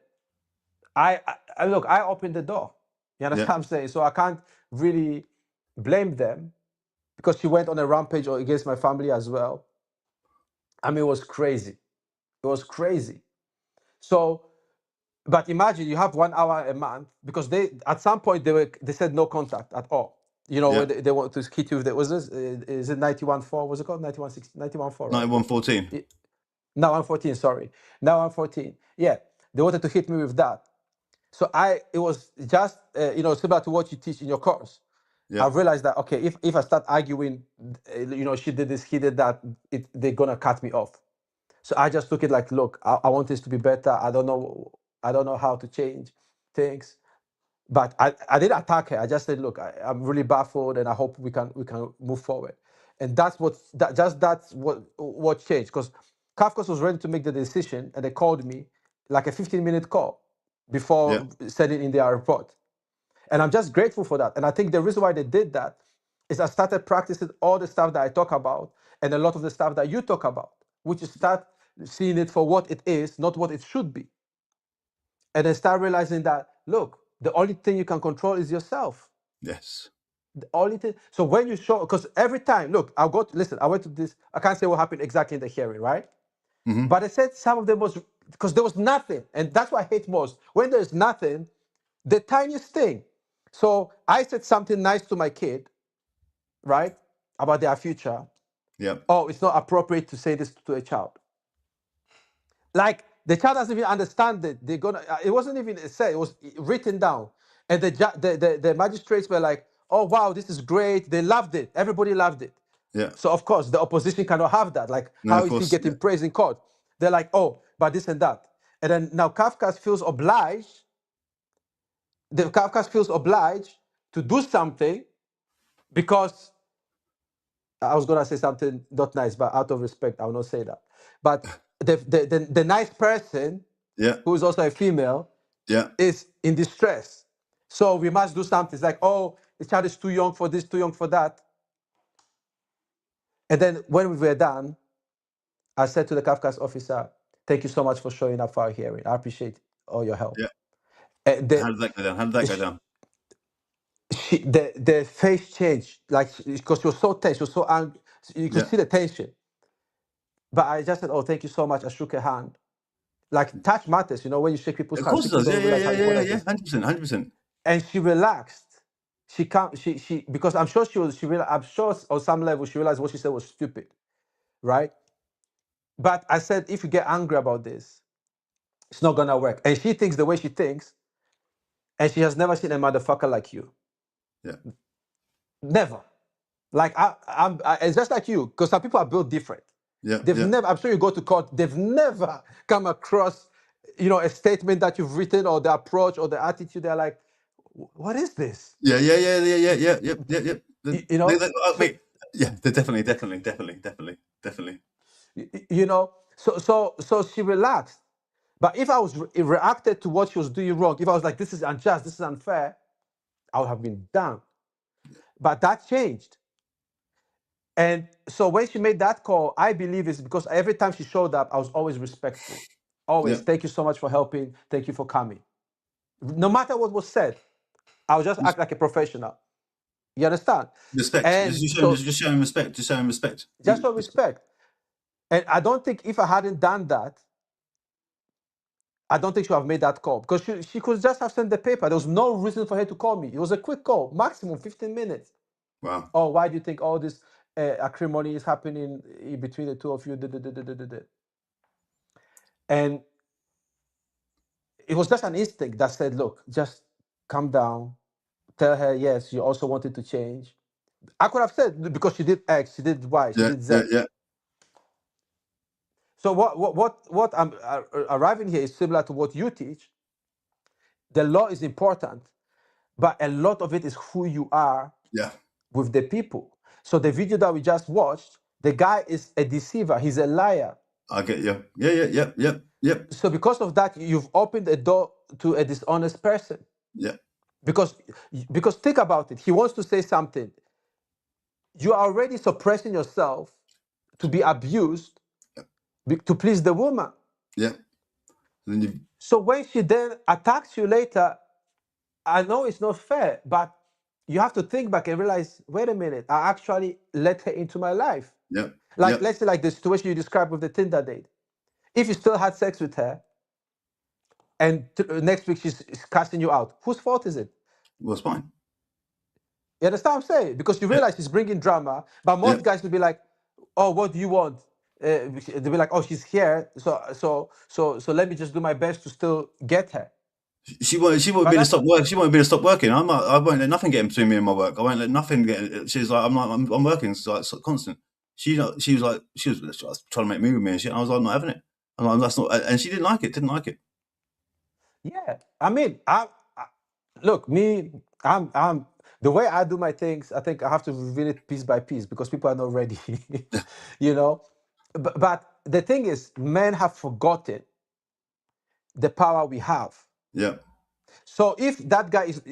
Speaker 2: I look, I opened the door. You understand what I'm saying? So I can't really blame them, because she went on a rampage against my family as well. I mean, it was crazy. It was crazy. So, but imagine you have 1 hour a month, because they at some point they said no contact at all. When they want to hit you with is it 91.4? What's it called? 91.6, 91.4, right?
Speaker 3: 91.14.
Speaker 2: Now I'm 14, sorry. Now I'm 14. Yeah, they wanted to hit me with that. So it was just, similar to what you teach in your course.
Speaker 3: Yeah.
Speaker 2: I realized that, okay, if I start arguing, she did this, he did that, they're gonna cut me off. So I just took it like, look, I want this to be better. I don't know how to change things. But I didn't attack her. I just said, look, I'm really baffled, and I hope we can move forward. And that's what changed, because Kafkas was ready to make the decision, and they called me like a 15-minute call before sending in their report. And I'm just grateful for that. And I think the reason why they did that is I started practicing all the stuff that I talk about, and a lot of the stuff that you talk about, which is start seeing it for what it is, not what it should be. And then start realizing that, look, the only thing you can control is yourself.
Speaker 3: Yes.
Speaker 2: The only thing. So when you show, because every time, look, I went to this, I can't say what happened exactly in the hearing, right?
Speaker 3: Mm-hmm.
Speaker 2: But I said some of them was, because there was nothing. And that's what I hate most. When there's nothing, the tiniest thing. So I said something nice to my kid, right? About their future.
Speaker 3: Yeah.
Speaker 2: Oh, it's not appropriate to say this to a child. Like, the child doesn't even understand it. It wasn't even said, it was written down. And the magistrates were like, oh, wow, this is great. They loved it. Everybody loved it.
Speaker 3: Yeah.
Speaker 2: So, of course, the opposition cannot have that. Like,
Speaker 3: No,
Speaker 2: how
Speaker 3: of
Speaker 2: is he
Speaker 3: course,
Speaker 2: getting praise in court? They're like, oh, but this and that. And then now Kafkas feels obliged. Kafkas feels obliged to do something, because I was gonna say something not nice, but out of respect, I will not say that. But the nice person, who is also a female, is in distress. So we must do something. It's like, oh, the child is too young for this, too young for that. And then when we were done, I said to the Kafkas officer, thank you so much for showing up for our hearing. I appreciate all your help.
Speaker 3: Yeah.
Speaker 2: How
Speaker 3: did that go down?
Speaker 2: The face changed, like, because she was so tense, she was so angry. You could see the tension. But I just said, oh, thank you so much. I shook her hand. Like, touch matters, when you shake people's
Speaker 3: Of
Speaker 2: hands.
Speaker 3: course it does.
Speaker 2: People don't realize how important it is.
Speaker 3: 100%.
Speaker 2: And she relaxed. She can't. She because I'm sure I'm sure on some level she realized what she said was stupid, right? But I said, if you get angry about this, it's not gonna work. And she thinks the way she thinks, and she has never seen a motherfucker like you.
Speaker 3: Yeah.
Speaker 2: Never. Like it's just like you, because some people are built different.
Speaker 3: Yeah.
Speaker 2: They've
Speaker 3: Yeah.
Speaker 2: never. I'm sure you go to court. They've never come across, a statement that you've written or the approach or the attitude. They're like, what is this?
Speaker 3: Yeah. I
Speaker 2: So,
Speaker 3: mean, yeah, they're definitely.
Speaker 2: so she relaxed. But if I was reacted to what she was doing wrong, if I was like, this is unjust, this is unfair, I would have been down. But that changed. And so when she made that call, I believe it's because every time she showed up, I was always respectful. Always,
Speaker 3: Yeah.
Speaker 2: thank you so much for helping. Thank you for coming. No matter what was said, I would just act like a professional. You understand?
Speaker 3: Respect.
Speaker 2: And so
Speaker 3: Just showing respect. Just showing respect.
Speaker 2: just for respect. And I don't think if I hadn't done that, I don't think she would have made that call, because she could just have sent the paper. There was no reason for her to call me. It was a quick call, maximum 15 minutes.
Speaker 3: Wow.
Speaker 2: Oh, why do you think all this acrimony is happening in between the two of you? And it was just an instinct that said, look, just calm down. Tell her, yes, you also wanted to change. I could have said, because she did X, she did Y, she
Speaker 3: Yeah.
Speaker 2: did Z.
Speaker 3: Yeah.
Speaker 2: So what I'm arriving here is similar to what you teach. The law is important, but a lot of it is who you are
Speaker 3: Yeah.
Speaker 2: with the people. So the video that we just watched, the guy is a deceiver. He's a liar.
Speaker 3: I get you. Yeah.
Speaker 2: So because of that, you've opened a door to a dishonest person.
Speaker 3: Yeah.
Speaker 2: Because think about it. He wants to say something. You are already suppressing yourself to be abused to please the woman.
Speaker 3: Yeah. And then you.
Speaker 2: So when she then attacks you later, I know it's not fair, but you have to think back and realize, wait a minute, I actually let her into my life.
Speaker 3: Yeah.
Speaker 2: Like, let's say like the situation you described with the Tinder date. If you still had sex with her and next week she's casting you out, whose fault is it?
Speaker 3: Well, it's fine.
Speaker 2: You understand what I'm saying? Because you realize she's bringing drama, but most guys will be like, oh, what do you want? They'll be like, oh, she's here, so let me just do my best to still get her.
Speaker 3: She won't be to stop work. She won't be to stop working. I won't let nothing get between me and my work. I won't let nothing get. She's like, I'm working. It's like constant. She was trying to make me with me and shit. I was like, I'm not having it. I'm like, that's not. And she didn't like it.
Speaker 2: Yeah, I mean, look, me, I'm the way I do my things. I think I have to reveal it piece by piece because people are not ready, But the thing is, men have forgotten the power we have.
Speaker 3: Yeah.
Speaker 2: So if that guy is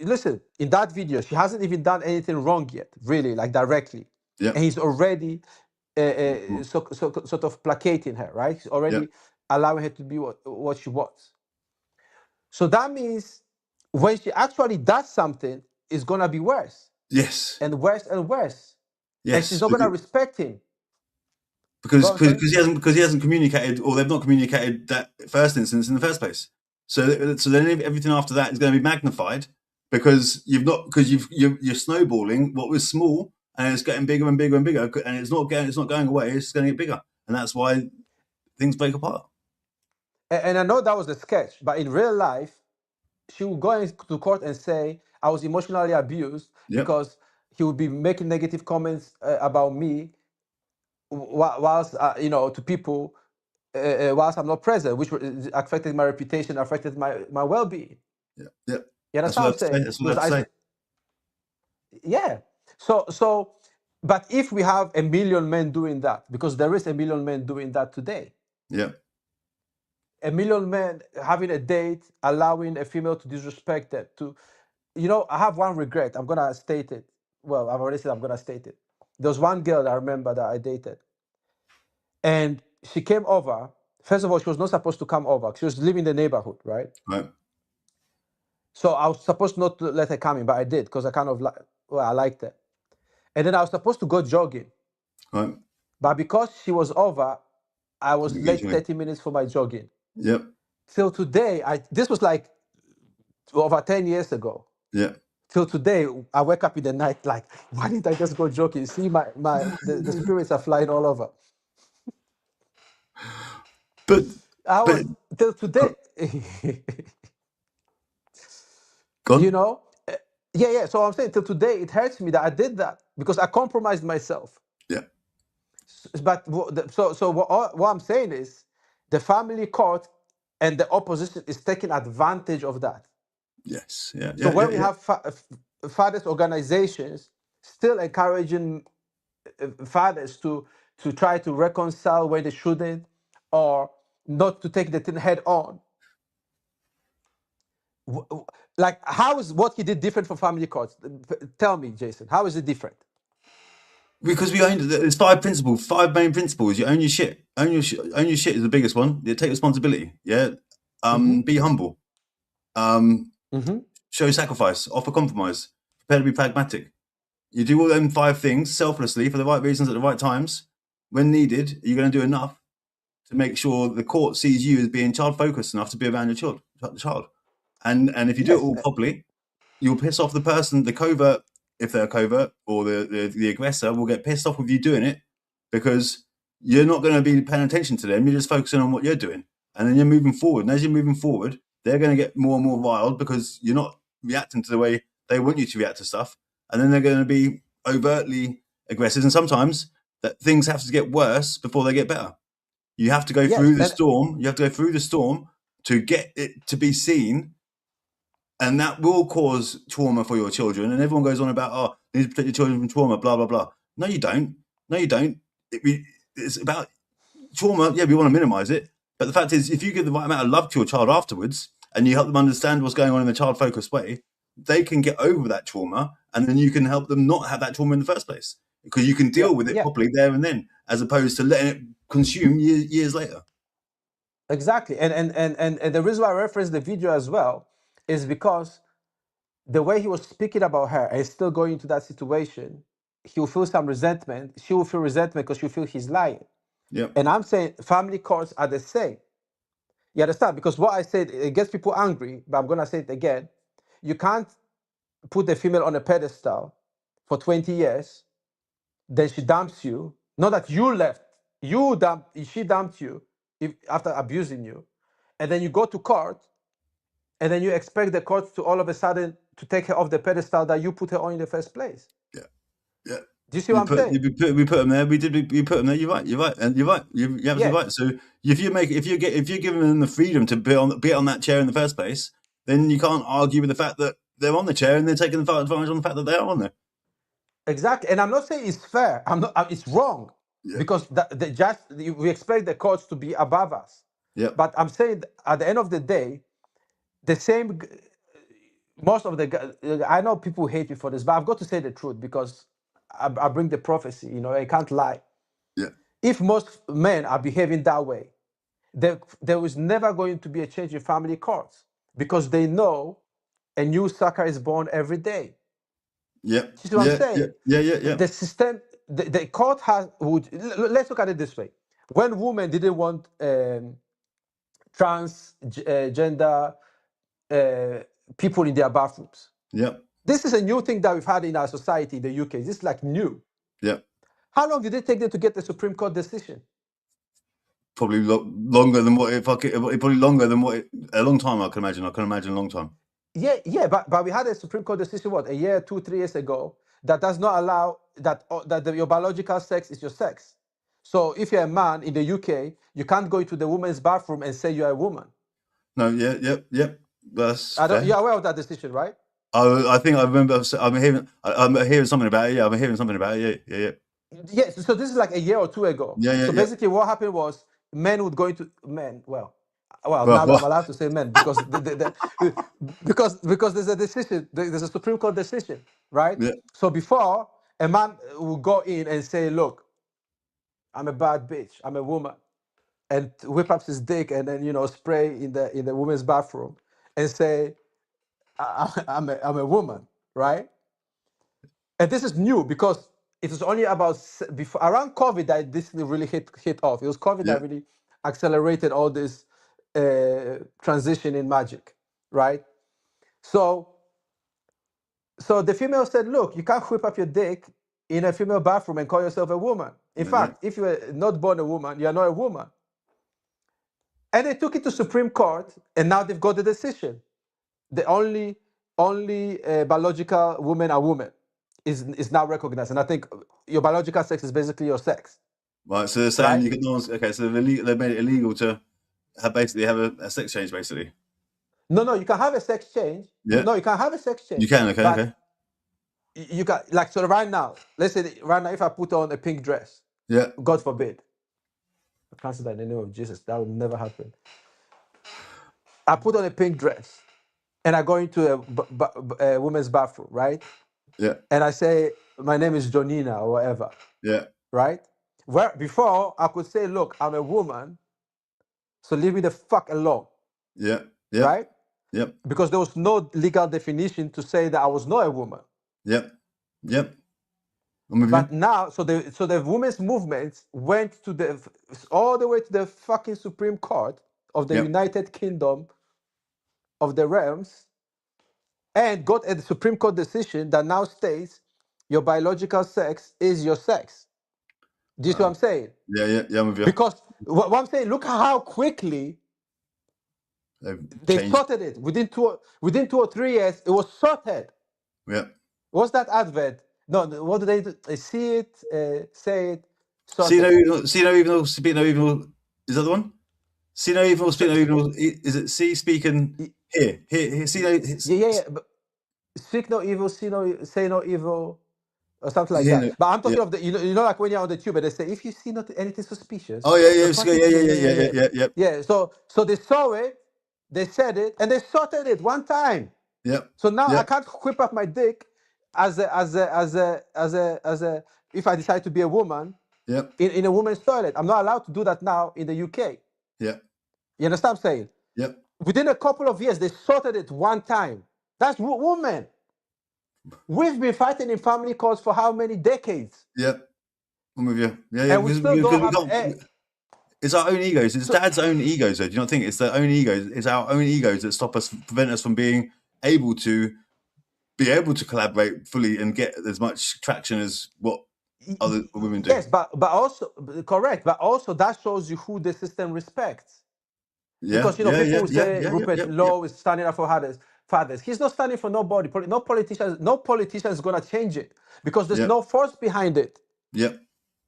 Speaker 2: listen, in that video, she hasn't even done anything wrong yet, really, like directly.
Speaker 3: Yeah.
Speaker 2: And he's already sort of placating her, right? He's already allowing her to be what she wants. So that means when she actually does something, it's gonna be worse.
Speaker 3: Yes.
Speaker 2: And worse and worse.
Speaker 3: Yes.
Speaker 2: And she's not gonna respect him.
Speaker 3: Because he hasn't communicated, or they've not communicated that first instance in the first place. So then everything after that is going to be magnified because you're snowballing what was small and it's getting bigger and bigger and bigger, and it's not going away. It's going to get bigger, and that's why things break apart.
Speaker 2: And I know that was the sketch, but in real life, she would go into court and say, I was emotionally abused because he would be making negative comments about me whilst, to people whilst I'm not present, which affected my reputation, affected my well-being.
Speaker 3: Yeah.
Speaker 2: You understand what I'm saying?
Speaker 3: That's what I say.
Speaker 2: Yeah. So, but if we have 1 million men doing that, because there is 1 million men doing that today.
Speaker 3: Yeah.
Speaker 2: 1 million men having a date, allowing a female to disrespect them. I have one regret. I'm gonna state it. Well, I've already said I'm gonna state it. There was one girl that I remember that I dated, and she came over. First of all, she was not supposed to come over. She was living in the neighborhood, right?
Speaker 3: Right.
Speaker 2: So I was supposed not to let her come in, but I did because I I liked her. And then I was supposed to go jogging.
Speaker 3: Right.
Speaker 2: But because she was over, I was late 30 minutes for my jogging.
Speaker 3: Yep.
Speaker 2: Till today, this was like over 10 years ago.
Speaker 3: Yeah.
Speaker 2: Till today, I wake up in the night like, why didn't I just go jogging? See, the spirits are flying all over.
Speaker 3: But
Speaker 2: till today.
Speaker 3: Go
Speaker 2: You
Speaker 3: on.
Speaker 2: know, yeah. So I'm saying till today, it hurts me that I did that because I compromised myself.
Speaker 3: Yeah.
Speaker 2: But so what I'm saying is, the family court and the opposition is taking advantage of that.
Speaker 3: Yes. Yeah.
Speaker 2: So
Speaker 3: Yeah.
Speaker 2: when
Speaker 3: Yeah.
Speaker 2: we
Speaker 3: Yeah.
Speaker 2: have fathers organizations still encouraging fathers to try to reconcile where they shouldn't, or not to take the thing head on. Like, how is what he did different from family courts? Tell me, Jason, how is it different?
Speaker 3: Because we own, there's five main principles. You own your shit. Own your shit is the biggest one. You take responsibility. Yeah.
Speaker 2: Mm-hmm.
Speaker 3: Be humble. Um,
Speaker 2: Mm-hmm.
Speaker 3: show sacrifice. Offer compromise. Prepare to be pragmatic. You do all them 5 things selflessly for the right reasons at the right times. When needed, you're going to do enough to make sure the court sees you as being child focused enough to be around your child. And if you do it
Speaker 2: Yes.
Speaker 3: all properly, you'll piss off the person, the covert, if they're covert, or the aggressor will get pissed off with you doing it, because you're not going to be paying attention to them. You're just focusing on what you're doing, and then you're moving forward. And as you're moving forward, they're going to get more and more riled because you're not reacting to the way they want you to react to stuff, and then they're going to be overtly aggressive. And sometimes that things have to get worse before they get better. You have to go
Speaker 2: Yes.
Speaker 3: through the storm. You have to go through the storm to get it to be seen, and that will cause trauma for your children. And everyone goes on about, oh, you need to protect your children from trauma, blah, blah, blah. No, you don't. No, you don't. It's about trauma. Yeah, we want to minimize it. But the fact is, if you give the right amount of love to your child afterwards and you help them understand what's going on in a child-focused way, they can get over that trauma, and then you can help them not have that trauma in the first place, because you can
Speaker 2: Yeah.
Speaker 3: deal with it
Speaker 2: Yeah.
Speaker 3: properly there and then, as opposed to letting it consume years later.
Speaker 2: Exactly. And the reason why I referenced the video as well is because the way he was speaking about her and still going into that situation, he will feel some resentment. She will feel resentment because she'll feel he's lying.
Speaker 3: Yeah.
Speaker 2: And I'm saying family courts are the same. You understand? Because what I said, it gets people angry, but I'm going to say it again. You can't put the female on a pedestal for 20 years, then she dumps you. Not that you left, she dumped you after abusing you. And then you go to court, and then you expect the court to all of a sudden to take her off the pedestal that you put her on in the first place.
Speaker 3: Yeah. Yeah.
Speaker 2: Do you see what I'm saying?
Speaker 3: We put them there. We put them there. You're right. And you're right. You're absolutely
Speaker 2: Yeah.
Speaker 3: right. So if you're giving them the freedom to be on that chair in the first place, then you can't argue with the fact that they're on the chair and they're taking advantage on the fact that they are on there.
Speaker 2: Exactly. And I'm not saying it's fair. I'm not. It's wrong.
Speaker 3: Yeah.
Speaker 2: Because we expect the courts to be above us.
Speaker 3: Yeah.
Speaker 2: But I'm saying at the end of the day, the same. Most of the, I know people hate me for this, but I've got to say the truth because I bring the prophecy. You know, I can't lie.
Speaker 3: Yeah.
Speaker 2: If most men are behaving that way, there is never going to be a change in family courts because they know a new sucker is born every day.
Speaker 3: Yeah.
Speaker 2: You see what I'm saying?
Speaker 3: Yeah.
Speaker 2: The system, the court let's look at it this way. When women didn't want transgender people in their bathrooms,
Speaker 3: Yeah.
Speaker 2: this is a new thing that we've had in our society in the UK. This is like new.
Speaker 3: Yeah.
Speaker 2: How long did it take them to get the Supreme Court decision?
Speaker 3: Probably longer than what probably longer than what a long time. I can imagine a long time.
Speaker 2: Yeah, but we had a Supreme Court decision, what, a year, 2, 3 years ago, that does not allow that your biological sex is your sex. So if you're a man in the UK, you can't go into the women's bathroom and say you're a woman.
Speaker 3: No, yeah. That's fair.
Speaker 2: You're aware of that decision, right?
Speaker 3: I think I remember. I'm hearing something about it. Yeah, I'm hearing something about it. Yeah.
Speaker 2: Yes. So this is like a year or 2 ago.
Speaker 3: Yeah.
Speaker 2: So basically, what happened was men would go into men. Well,
Speaker 3: Well,
Speaker 2: now that I'm allowed to say men because because there's a decision, there's a Supreme Court decision, right?
Speaker 3: Yeah.
Speaker 2: So before a man would go in and say, "Look, I'm a bad bitch. I'm a woman," and whip up his dick and then spray in the women's bathroom and say, I'm a woman, right? And this is new because it was only about before around COVID that this really hit off. It was COVID that really accelerated all this transition in magic, right? So the female said, "Look, you can't whip up your dick in a female bathroom and call yourself a woman. In fact, if you are not born a woman, you are not a woman." And they took it to Supreme Court, and now they've got the decision. The only only biological women are women is now recognized, and I think your biological sex is basically your sex.
Speaker 3: Right, so they're saying
Speaker 2: Right?
Speaker 3: you can no one's okay. So they've made it illegal to basically have a sex change, basically.
Speaker 2: No, you can have a sex change.
Speaker 3: Yeah,
Speaker 2: No, you can have a sex change.
Speaker 3: you can. Okay,
Speaker 2: But
Speaker 3: okay.
Speaker 2: you can, like, so right now, let's say right now, if I put on a pink dress,
Speaker 3: Yeah,
Speaker 2: God forbid, I cancel that in the name of Jesus. That will never happen. I put on a pink dress and I go into a women's bathroom, right?
Speaker 3: yeah,
Speaker 2: And I say, my name is Jonina or whatever,
Speaker 3: yeah,
Speaker 2: right? Where before I could say, look, I'm a woman, so leave me the fuck alone,
Speaker 3: yeah, yeah,
Speaker 2: right?
Speaker 3: yeah,
Speaker 2: Because there was no legal definition to say that I was not a woman.
Speaker 3: yeah, yeah. I'm with
Speaker 2: But
Speaker 3: you.
Speaker 2: now, so the women's movement went to all the way to the fucking Supreme Court of the
Speaker 3: Yep.
Speaker 2: United Kingdom of the realms, and got a Supreme Court decision that now states your biological sex is your sex. Do you see what I'm saying?
Speaker 3: Yeah, yeah, yeah. I'm with you.
Speaker 2: Because what I'm saying, look how quickly
Speaker 3: They've
Speaker 2: they
Speaker 3: changed.
Speaker 2: sorted it. Within 2 or 3 years, it was sorted.
Speaker 3: Yeah.
Speaker 2: What's that advert? No, what do they do? They see it, say it,
Speaker 3: See no
Speaker 2: sorted.
Speaker 3: evil. See no evil. Speak no evil. Is that the one? See no evil. Speak no evil. Is it see speaking here? Here. See no.
Speaker 2: Yeah. But speak no evil, say no evil, or something like
Speaker 3: Here,
Speaker 2: that.
Speaker 3: no,
Speaker 2: But I'm talking
Speaker 3: yeah.
Speaker 2: of the, like when you're on the tube and they say, if you see not anything suspicious,
Speaker 3: Oh yeah, yeah,
Speaker 2: report
Speaker 3: yeah,
Speaker 2: it
Speaker 3: yeah,
Speaker 2: to
Speaker 3: yeah,
Speaker 2: the,
Speaker 3: yeah, yeah, yeah, yeah,
Speaker 2: yeah. So they saw it, they said it, and they sorted it one time.
Speaker 3: yeah,
Speaker 2: So now
Speaker 3: yeah,
Speaker 2: I can't whip up my dick as a if I decide to be a woman
Speaker 3: yeah,
Speaker 2: in a woman's toilet. I'm not allowed to do that now in the UK.
Speaker 3: yeah,
Speaker 2: You understand what I'm saying?
Speaker 3: yeah.
Speaker 2: Within a couple of years, they sorted it one time. That's women. We've been fighting in family courts for how many decades?
Speaker 3: Yeah. I'm with you. Yeah, yeah.
Speaker 2: And we still don't
Speaker 3: We
Speaker 2: have
Speaker 3: can't. It's our own egos. It's Dad's own egos, though. Do you not think it's their own egos? It's our own egos that stop us, prevent us from being able to collaborate fully and get as much traction as what other women do.
Speaker 2: Yes, but also correct, but also that shows you who the system respects.
Speaker 3: Yeah,
Speaker 2: Because
Speaker 3: yeah,
Speaker 2: people
Speaker 3: yeah,
Speaker 2: will
Speaker 3: yeah,
Speaker 2: say
Speaker 3: yeah,
Speaker 2: Rupert
Speaker 3: yeah,
Speaker 2: Lowe is standing up for fathers. He's not standing for nobody. No politician is gonna change it because there's
Speaker 3: yeah,
Speaker 2: no force behind it.
Speaker 3: yeah,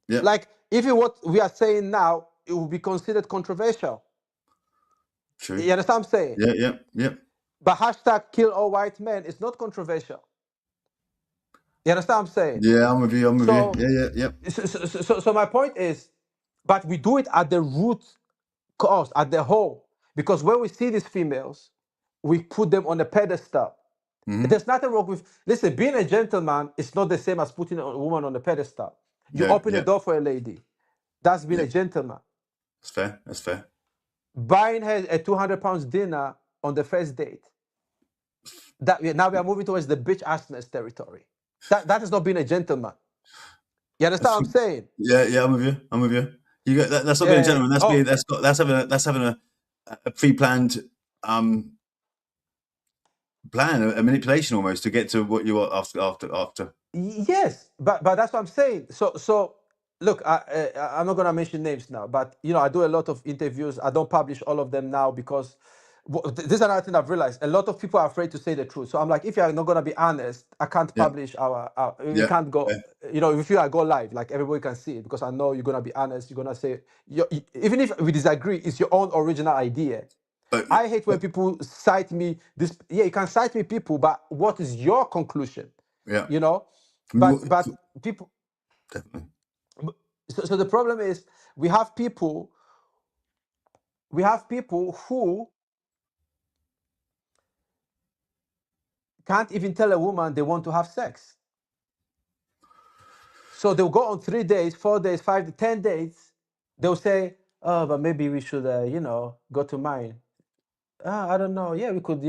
Speaker 3: yeah.
Speaker 2: Like if what we are saying now, it will be considered controversial.
Speaker 3: True.
Speaker 2: You understand what I'm saying?
Speaker 3: Yeah, yeah, yeah.
Speaker 2: But hashtag kill all white men is not controversial. You understand what I'm saying?
Speaker 3: Yeah, I'm with you. I'm with
Speaker 2: So,
Speaker 3: you. Yeah, yeah, yeah.
Speaker 2: so my point is, but we do it at the root cause, at the whole. Because when we see these females, we put them on a pedestal.
Speaker 3: Mhm.
Speaker 2: There's nothing wrong with, listen, being a gentleman is not the same as putting a woman on a pedestal. You
Speaker 3: Yeah,
Speaker 2: open
Speaker 3: yeah.
Speaker 2: a door for a lady. That's being a gentleman.
Speaker 3: That's fair. That's fair.
Speaker 2: Buying her a 200 pounds dinner on the first date. Now we are moving towards the bitch assness territory. That is not being a gentleman. You understand what I'm saying?
Speaker 3: Yeah, yeah. I'm with you. I'm with you. You got that's not being a gentleman. That's being that's having a pre-planned plan, a manipulation almost to get to what you want after.
Speaker 2: Yes, but that's what I'm saying. So look, I'm not gonna mention names now, but I do a lot of interviews. I don't publish all of them now because this is another thing I've realized. A lot of people are afraid to say the truth. So I'm like, if you're not gonna be honest, I can't
Speaker 3: Yeah.
Speaker 2: publish we
Speaker 3: Yeah,
Speaker 2: can't go.
Speaker 3: yeah.
Speaker 2: If I go live, like everybody can see it because I know you're gonna be honest. You're gonna say even if we disagree, it's your own original idea.
Speaker 3: But
Speaker 2: I hate when people cite me this. Yeah, you can cite me people, but what is your conclusion?
Speaker 3: yeah,
Speaker 2: But people.
Speaker 3: definitely.
Speaker 2: So the problem is we have people who can't even tell a woman they want to have sex. So they'll go on 3 days, 4 days, 5 to 10 days. They'll say, "Oh, but maybe we should, go to mine. I don't know. Yeah, we could,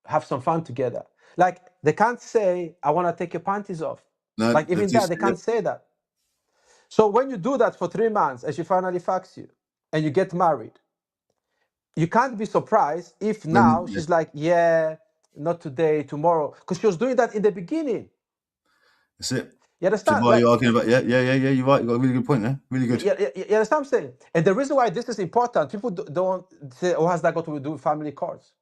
Speaker 2: have some fun together." Like they can't say, "I want to take your panties off."
Speaker 3: No,
Speaker 2: Like even that, they
Speaker 3: yeah,
Speaker 2: can't say that. So when you do that for 3 months and she finally fucks you and you get married, you can't be surprised if now
Speaker 3: yeah.
Speaker 2: she's like, yeah, not today, tomorrow. Because she was doing that in the beginning.
Speaker 3: That's it.
Speaker 2: You
Speaker 3: So
Speaker 2: understand?
Speaker 3: why are you arguing about? Yeah. You're right. You got a really good point there. Really good.
Speaker 2: You understand what I'm saying? And the reason why this is important, people don't say, "Oh, has that got to do with family courts?"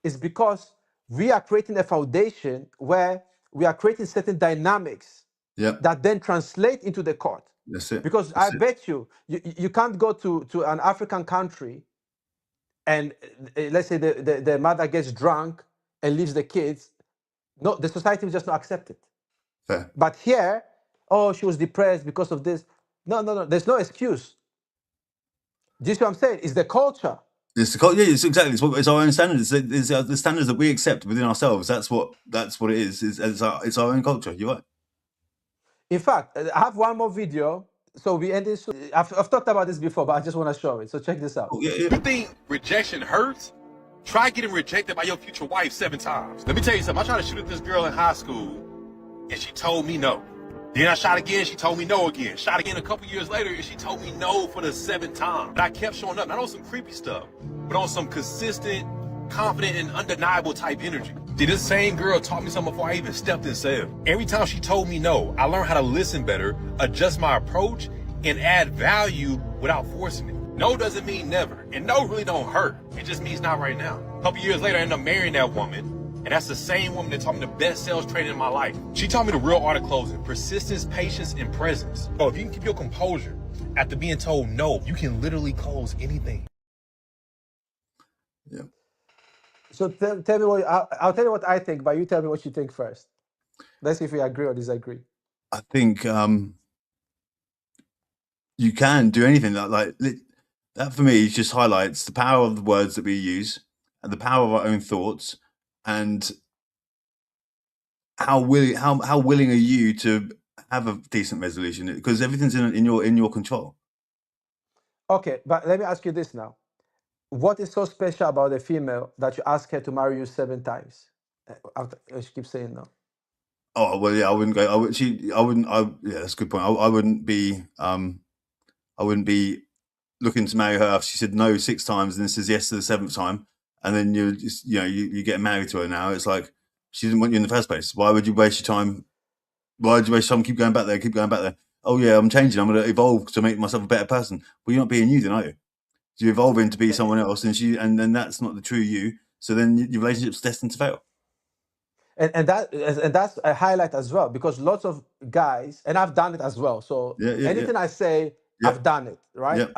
Speaker 2: It's because we are creating a foundation where we are creating certain dynamics
Speaker 3: Yeah,
Speaker 2: that then translate into the court.
Speaker 3: that's it.
Speaker 2: Because I bet you can't go to an African country and let's say the mother gets drunk and leaves the kids. No, the society will just not accept it.
Speaker 3: Fair.
Speaker 2: But here, oh, she was depressed because of this. No. There's no excuse. Do you see what I'm saying? It's the culture.
Speaker 3: It's exactly. It's our own standards. It's the standards that we accept within ourselves. That's what it is. It's our own culture. You're right.
Speaker 2: In fact, I have one more video. So we end this. I've talked about this before, but I just want to show it. So check this out.
Speaker 3: Oh, yeah.
Speaker 6: You think rejection hurts? Try getting rejected by your future wife 7 times. Let me tell you something. I tried to shoot at this girl in high school, and she told me no. Then I shot again, she told me no again. Shot again a couple years later, and she told me no for the 7th time. But I kept showing up, not on some creepy stuff, but on some consistent, confident, and undeniable type energy. See, this same girl taught me something before I even stepped in cell. Every time she told me no, I learned how to listen better, adjust my approach, and add value without forcing it. No doesn't mean never, and no really don't hurt. It just means not right now. A couple years later, I ended up marrying that woman, and that's the same woman that taught me the best sales training in my life. She taught me the real art of closing: persistence, patience, and presence. So if you can keep your composure after being told no, you can literally close anything.
Speaker 3: Yeah.
Speaker 2: So tell me what I'll tell you what I think, but you tell me what you think first. Let's see if we agree or disagree.
Speaker 3: I think you can do anything that for me just highlights the power of the words that we use and the power of our own thoughts, and how willing are you to have a decent resolution, because everything's in your control.
Speaker 2: Okay, but let me ask you this now. What is so special about a female that you ask her to marry you 7 times? She keeps saying no.
Speaker 3: Oh well, yeah, I wouldn't go. Yeah, that's a good point. I wouldn't be looking to marry her if she said no 6 times and then says yes to the 7th time, and then you get married to her now. It's like she didn't want you in the first place. Why would you waste your time? Why would you waste time? Keep going back there. Oh yeah, I'm changing. I'm going to evolve to make myself a better person. Well, you're not being you, then, are you? So you're evolving to be someone else, and then that's not the true you. So then your relationship's destined to fail.
Speaker 2: And that's a highlight as well, because lots of guys, and I've done it as well. So anything I say, I've done it, right?
Speaker 3: Yeah.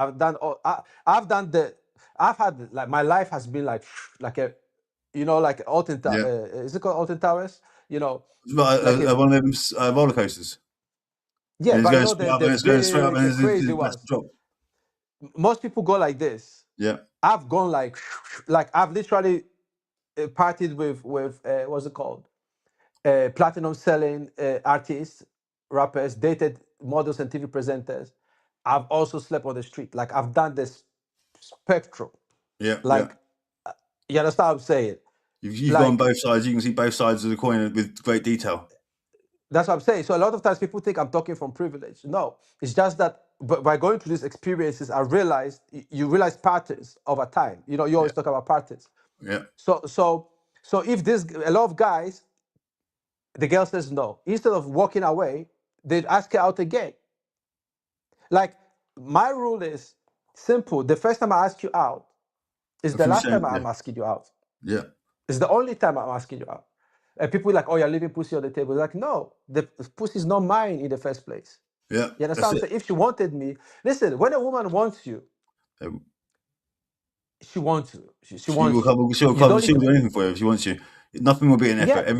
Speaker 2: I've had, like, my life has been like a, like Alton Towers. Is it called Alton Towers?
Speaker 3: One of them roller coasters.
Speaker 2: Yeah,
Speaker 3: and
Speaker 2: but
Speaker 3: it's going straight up, and
Speaker 2: the crazy
Speaker 3: it's
Speaker 2: ones.
Speaker 3: drop.
Speaker 2: Most people go like this.
Speaker 3: Yeah.
Speaker 2: I've gone like I've literally partied with what's it called? Platinum selling artists, rappers, dated models and TV presenters. I've also slept on the street. Like, I've done this spectrum.
Speaker 3: Yeah.
Speaker 2: Like, you understand what I'm saying?
Speaker 3: You've gone both sides. You can see both sides of the coin with great detail.
Speaker 2: That's what I'm saying. So a lot of times people think I'm talking from privilege. No, it's just that by going through these experiences, I realized you realize patterns over time. You always talk about patterns.
Speaker 3: Yeah.
Speaker 2: So if a lot of guys, the girl says no, instead of walking away, they'd ask her out again. Like, my rule is simple. The first time I ask you out is the last time I'm asking you out.
Speaker 3: Yeah.
Speaker 2: It's the only time I'm asking you out. And people are like, oh, you're leaving pussy on the table. Like, no, the pussy is not mine in the first place.
Speaker 3: Yeah.
Speaker 2: You understand what I'm saying? If she wanted me, listen, when a woman wants you, she wants you. She wants you.
Speaker 3: She'll do anything for you if she wants you. Nothing will be an effort. Yeah.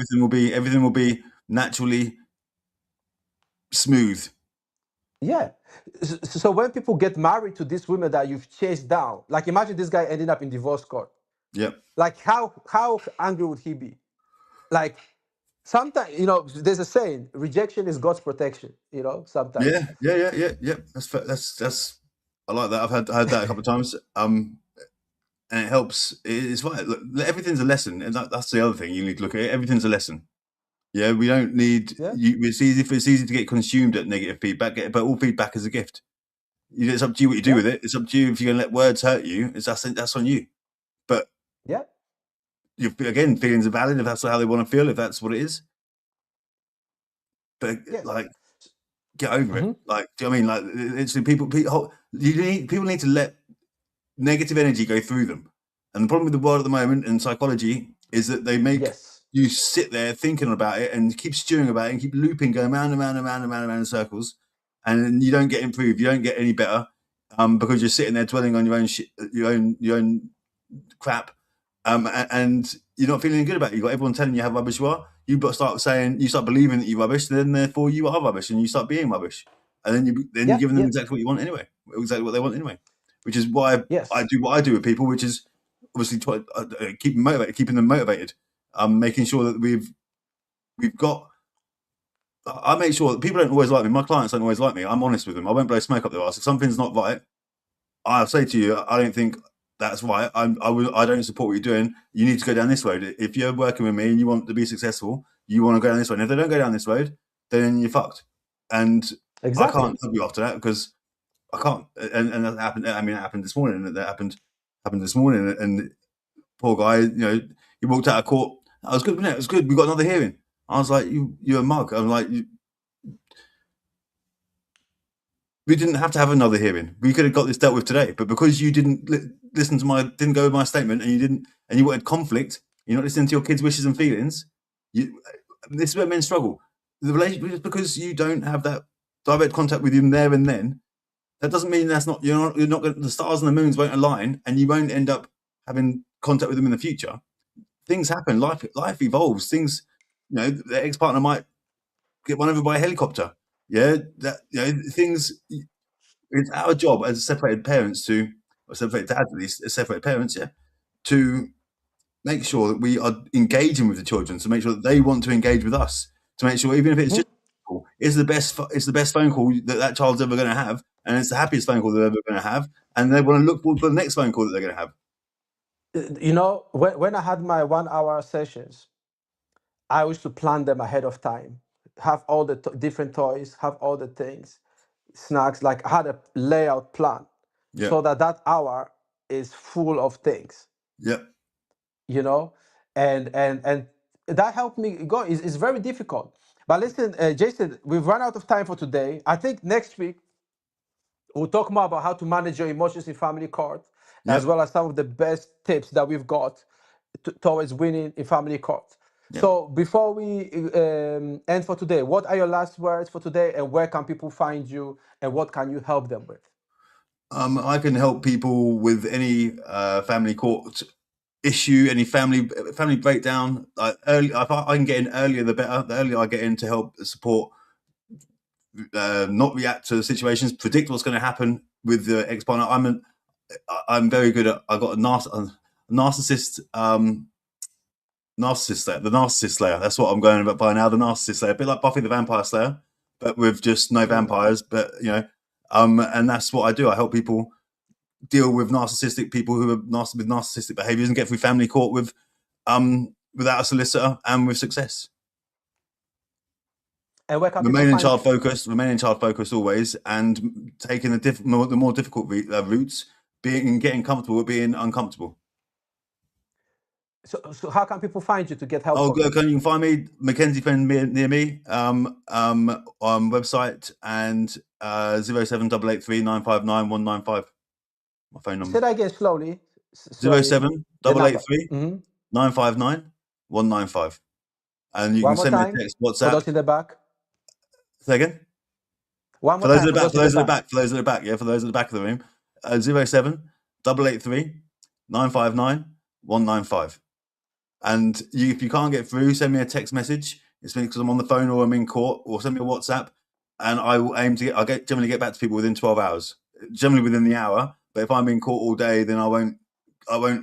Speaker 3: Everything will be naturally smooth.
Speaker 2: Yeah. So when people get married to these women that you've chased down, like, imagine this guy ending up in divorce court.
Speaker 3: Yeah.
Speaker 2: Like, how angry would he be? Like, sometimes, there's a saying, rejection is God's protection, sometimes.
Speaker 3: Yeah. That's I like that. I've heard that a couple of times. And it helps. It's right. Look, everything's a lesson, and that's the other thing you need to look at. Everything's a lesson. Yeah, we don't need. Yeah. It's easy to get consumed at negative feedback, but all feedback is a gift. It's up to you what you do with it. It's up to you if you're going to let words hurt you. That's on you. But again, feelings are valid if that's how they want to feel. If that's what it is. But get over it. Like, do you know what I mean? Like, it's people need to let negative energy go through them. And the problem with the world at the moment and psychology is that they make
Speaker 2: Yes.
Speaker 3: you sit there thinking about it and keep stewing about it and keep looping, going round and round and round and round and round in circles, and you don't get improved, you don't get any better, because you're sitting there dwelling on your own shit, your own crap, and you're not feeling good about it. You've got everyone telling you how rubbish you are. You start believing that you're rubbish, and then therefore you are rubbish, and you start being rubbish, and then you're giving them exactly what you want anyway, exactly what they want anyway, which is why
Speaker 2: Yes.
Speaker 3: I do what I do with people, which is obviously keeping them motivated, making sure that we've got. I make sure that people don't always like me. My clients don't always like me. I'm honest with them. I won't blow smoke up their ass. If something's not right, I'll say to you, I don't think that's right. I don't support what you're doing. You need to go down this road. If you're working with me and you want to be successful, you want to go down this road. And if they don't go down this road, then you're fucked. And
Speaker 2: Exactly.
Speaker 3: I can't help you after that because I can't. And that happened. I mean, it happened this morning. That happened this morning. And poor guy, he walked out of court. I was good, wasn't it? It was good. We got another hearing. I was like, you're a mug. I'm like, we didn't have to have another hearing. We could have got this dealt with today. But because you didn't listen to didn't go with my statement, and you wanted conflict, you're not listening to your kids' wishes and feelings. This is where men struggle. The relationship, just because you don't have that direct contact with him there and then, that doesn't mean you're not going. The stars and the moons won't align, and you won't end up having contact with them in the future. Things happen. Life evolves. Things, the ex-partner might get run over by a helicopter. Yeah, things. It's our job as separated parents or separated dads, at least, as separated parents, to make sure that we are engaging with the children, to make sure that they want to engage with us, to make sure even if it's just it's the best phone call that child's ever going to have, and it's the happiest phone call they're ever going to have, and they want to look forward to the next phone call that they're going to have.
Speaker 2: When I had my 1 hour sessions, I used to plan them ahead of time, have all the different toys, have all the things, snacks. Like I had a layout plan, so that hour is full of things.
Speaker 3: Yeah.
Speaker 2: And that helped me go. It's very difficult. But listen, Jason, we've run out of time for today. I think next week we'll talk more about how to manage your emotions in family court, as well as some of the best tips that we've got towards winning in family court. So before we end for today, what are your last words for today, and where can people find you, and what can you help them with?
Speaker 3: I can help people with any family court issue, any family breakdown. If I can get in earlier, the better. The earlier I get in to help support, not react to situations, predict what's going to happen with the ex-partner. I'm very good at. I got a narcissist. Narcissist layer, the narcissist layer. That's what I'm going by now. The narcissist layer, a bit like Buffy the Vampire Slayer, but with just no vampires. But and that's what I do. I help people deal with narcissistic people who are with narcissistic behaviors and get through family court without a solicitor and with success.
Speaker 2: And where can
Speaker 3: remaining child focused always, and taking the more difficult routes, getting comfortable with being uncomfortable.
Speaker 2: So how can people find you to get help?
Speaker 3: You can find me, Mackenzie Friend Near Me, on website, and 07883 959 195. My phone number.
Speaker 2: Say that again slowly.
Speaker 3: 07883 959 195. And you can send me a text, WhatsApp.
Speaker 2: For those in the back.
Speaker 3: Say again?
Speaker 2: One more
Speaker 3: for those
Speaker 2: time.
Speaker 3: For those at the back. For those at the back. Yeah, for those at the back of the room. 07883 959 195. And if you can't get through, send me a text message. It's because I'm on the phone or I'm in court, or send me a WhatsApp, and I will aim to generally get back to people within 12 hours, generally within the hour. But if I'm in court all day, then I won't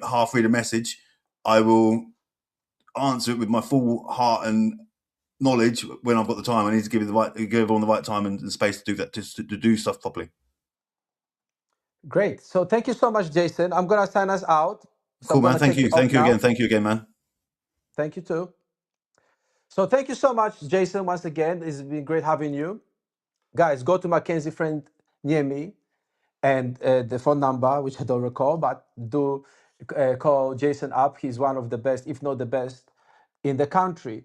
Speaker 3: half read a message. I will answer it with my full heart and knowledge when I've got the time. I need to give everyone the right time and space to do that, to do stuff properly.
Speaker 2: Great. So thank you so much, Jason. I'm gonna sign us out.
Speaker 3: Cool, man. Thank you again. Thank you again, man.
Speaker 2: Thank you too. So thank you so much, Jason, once again. It's been great having you. Guys, go to Mackenzie Friend Near Me, and the phone number, which I don't recall, but do call Jason up. He's one of the best, if not the best, in the country.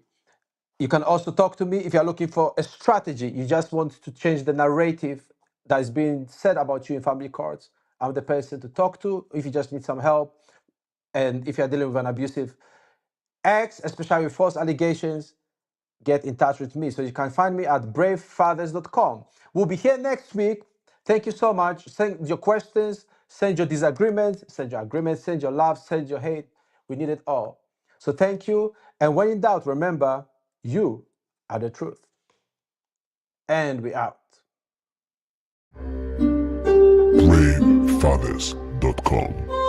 Speaker 2: You can also talk to me if you're looking for a strategy. You just want to change the narrative that is being said about you in family courts. I'm the person to talk to if you just need some help, and if you're dealing with an abusive ex, especially with false allegations, get in touch with me. So you can find me at bravefathers.com. We'll be here next week. Thank you so much. Send your questions, send your disagreements, send your agreements, send your love, send your hate. We need it all. So thank you. And when in doubt, remember, you are the truth. And we out.
Speaker 1: BraveFathers.com.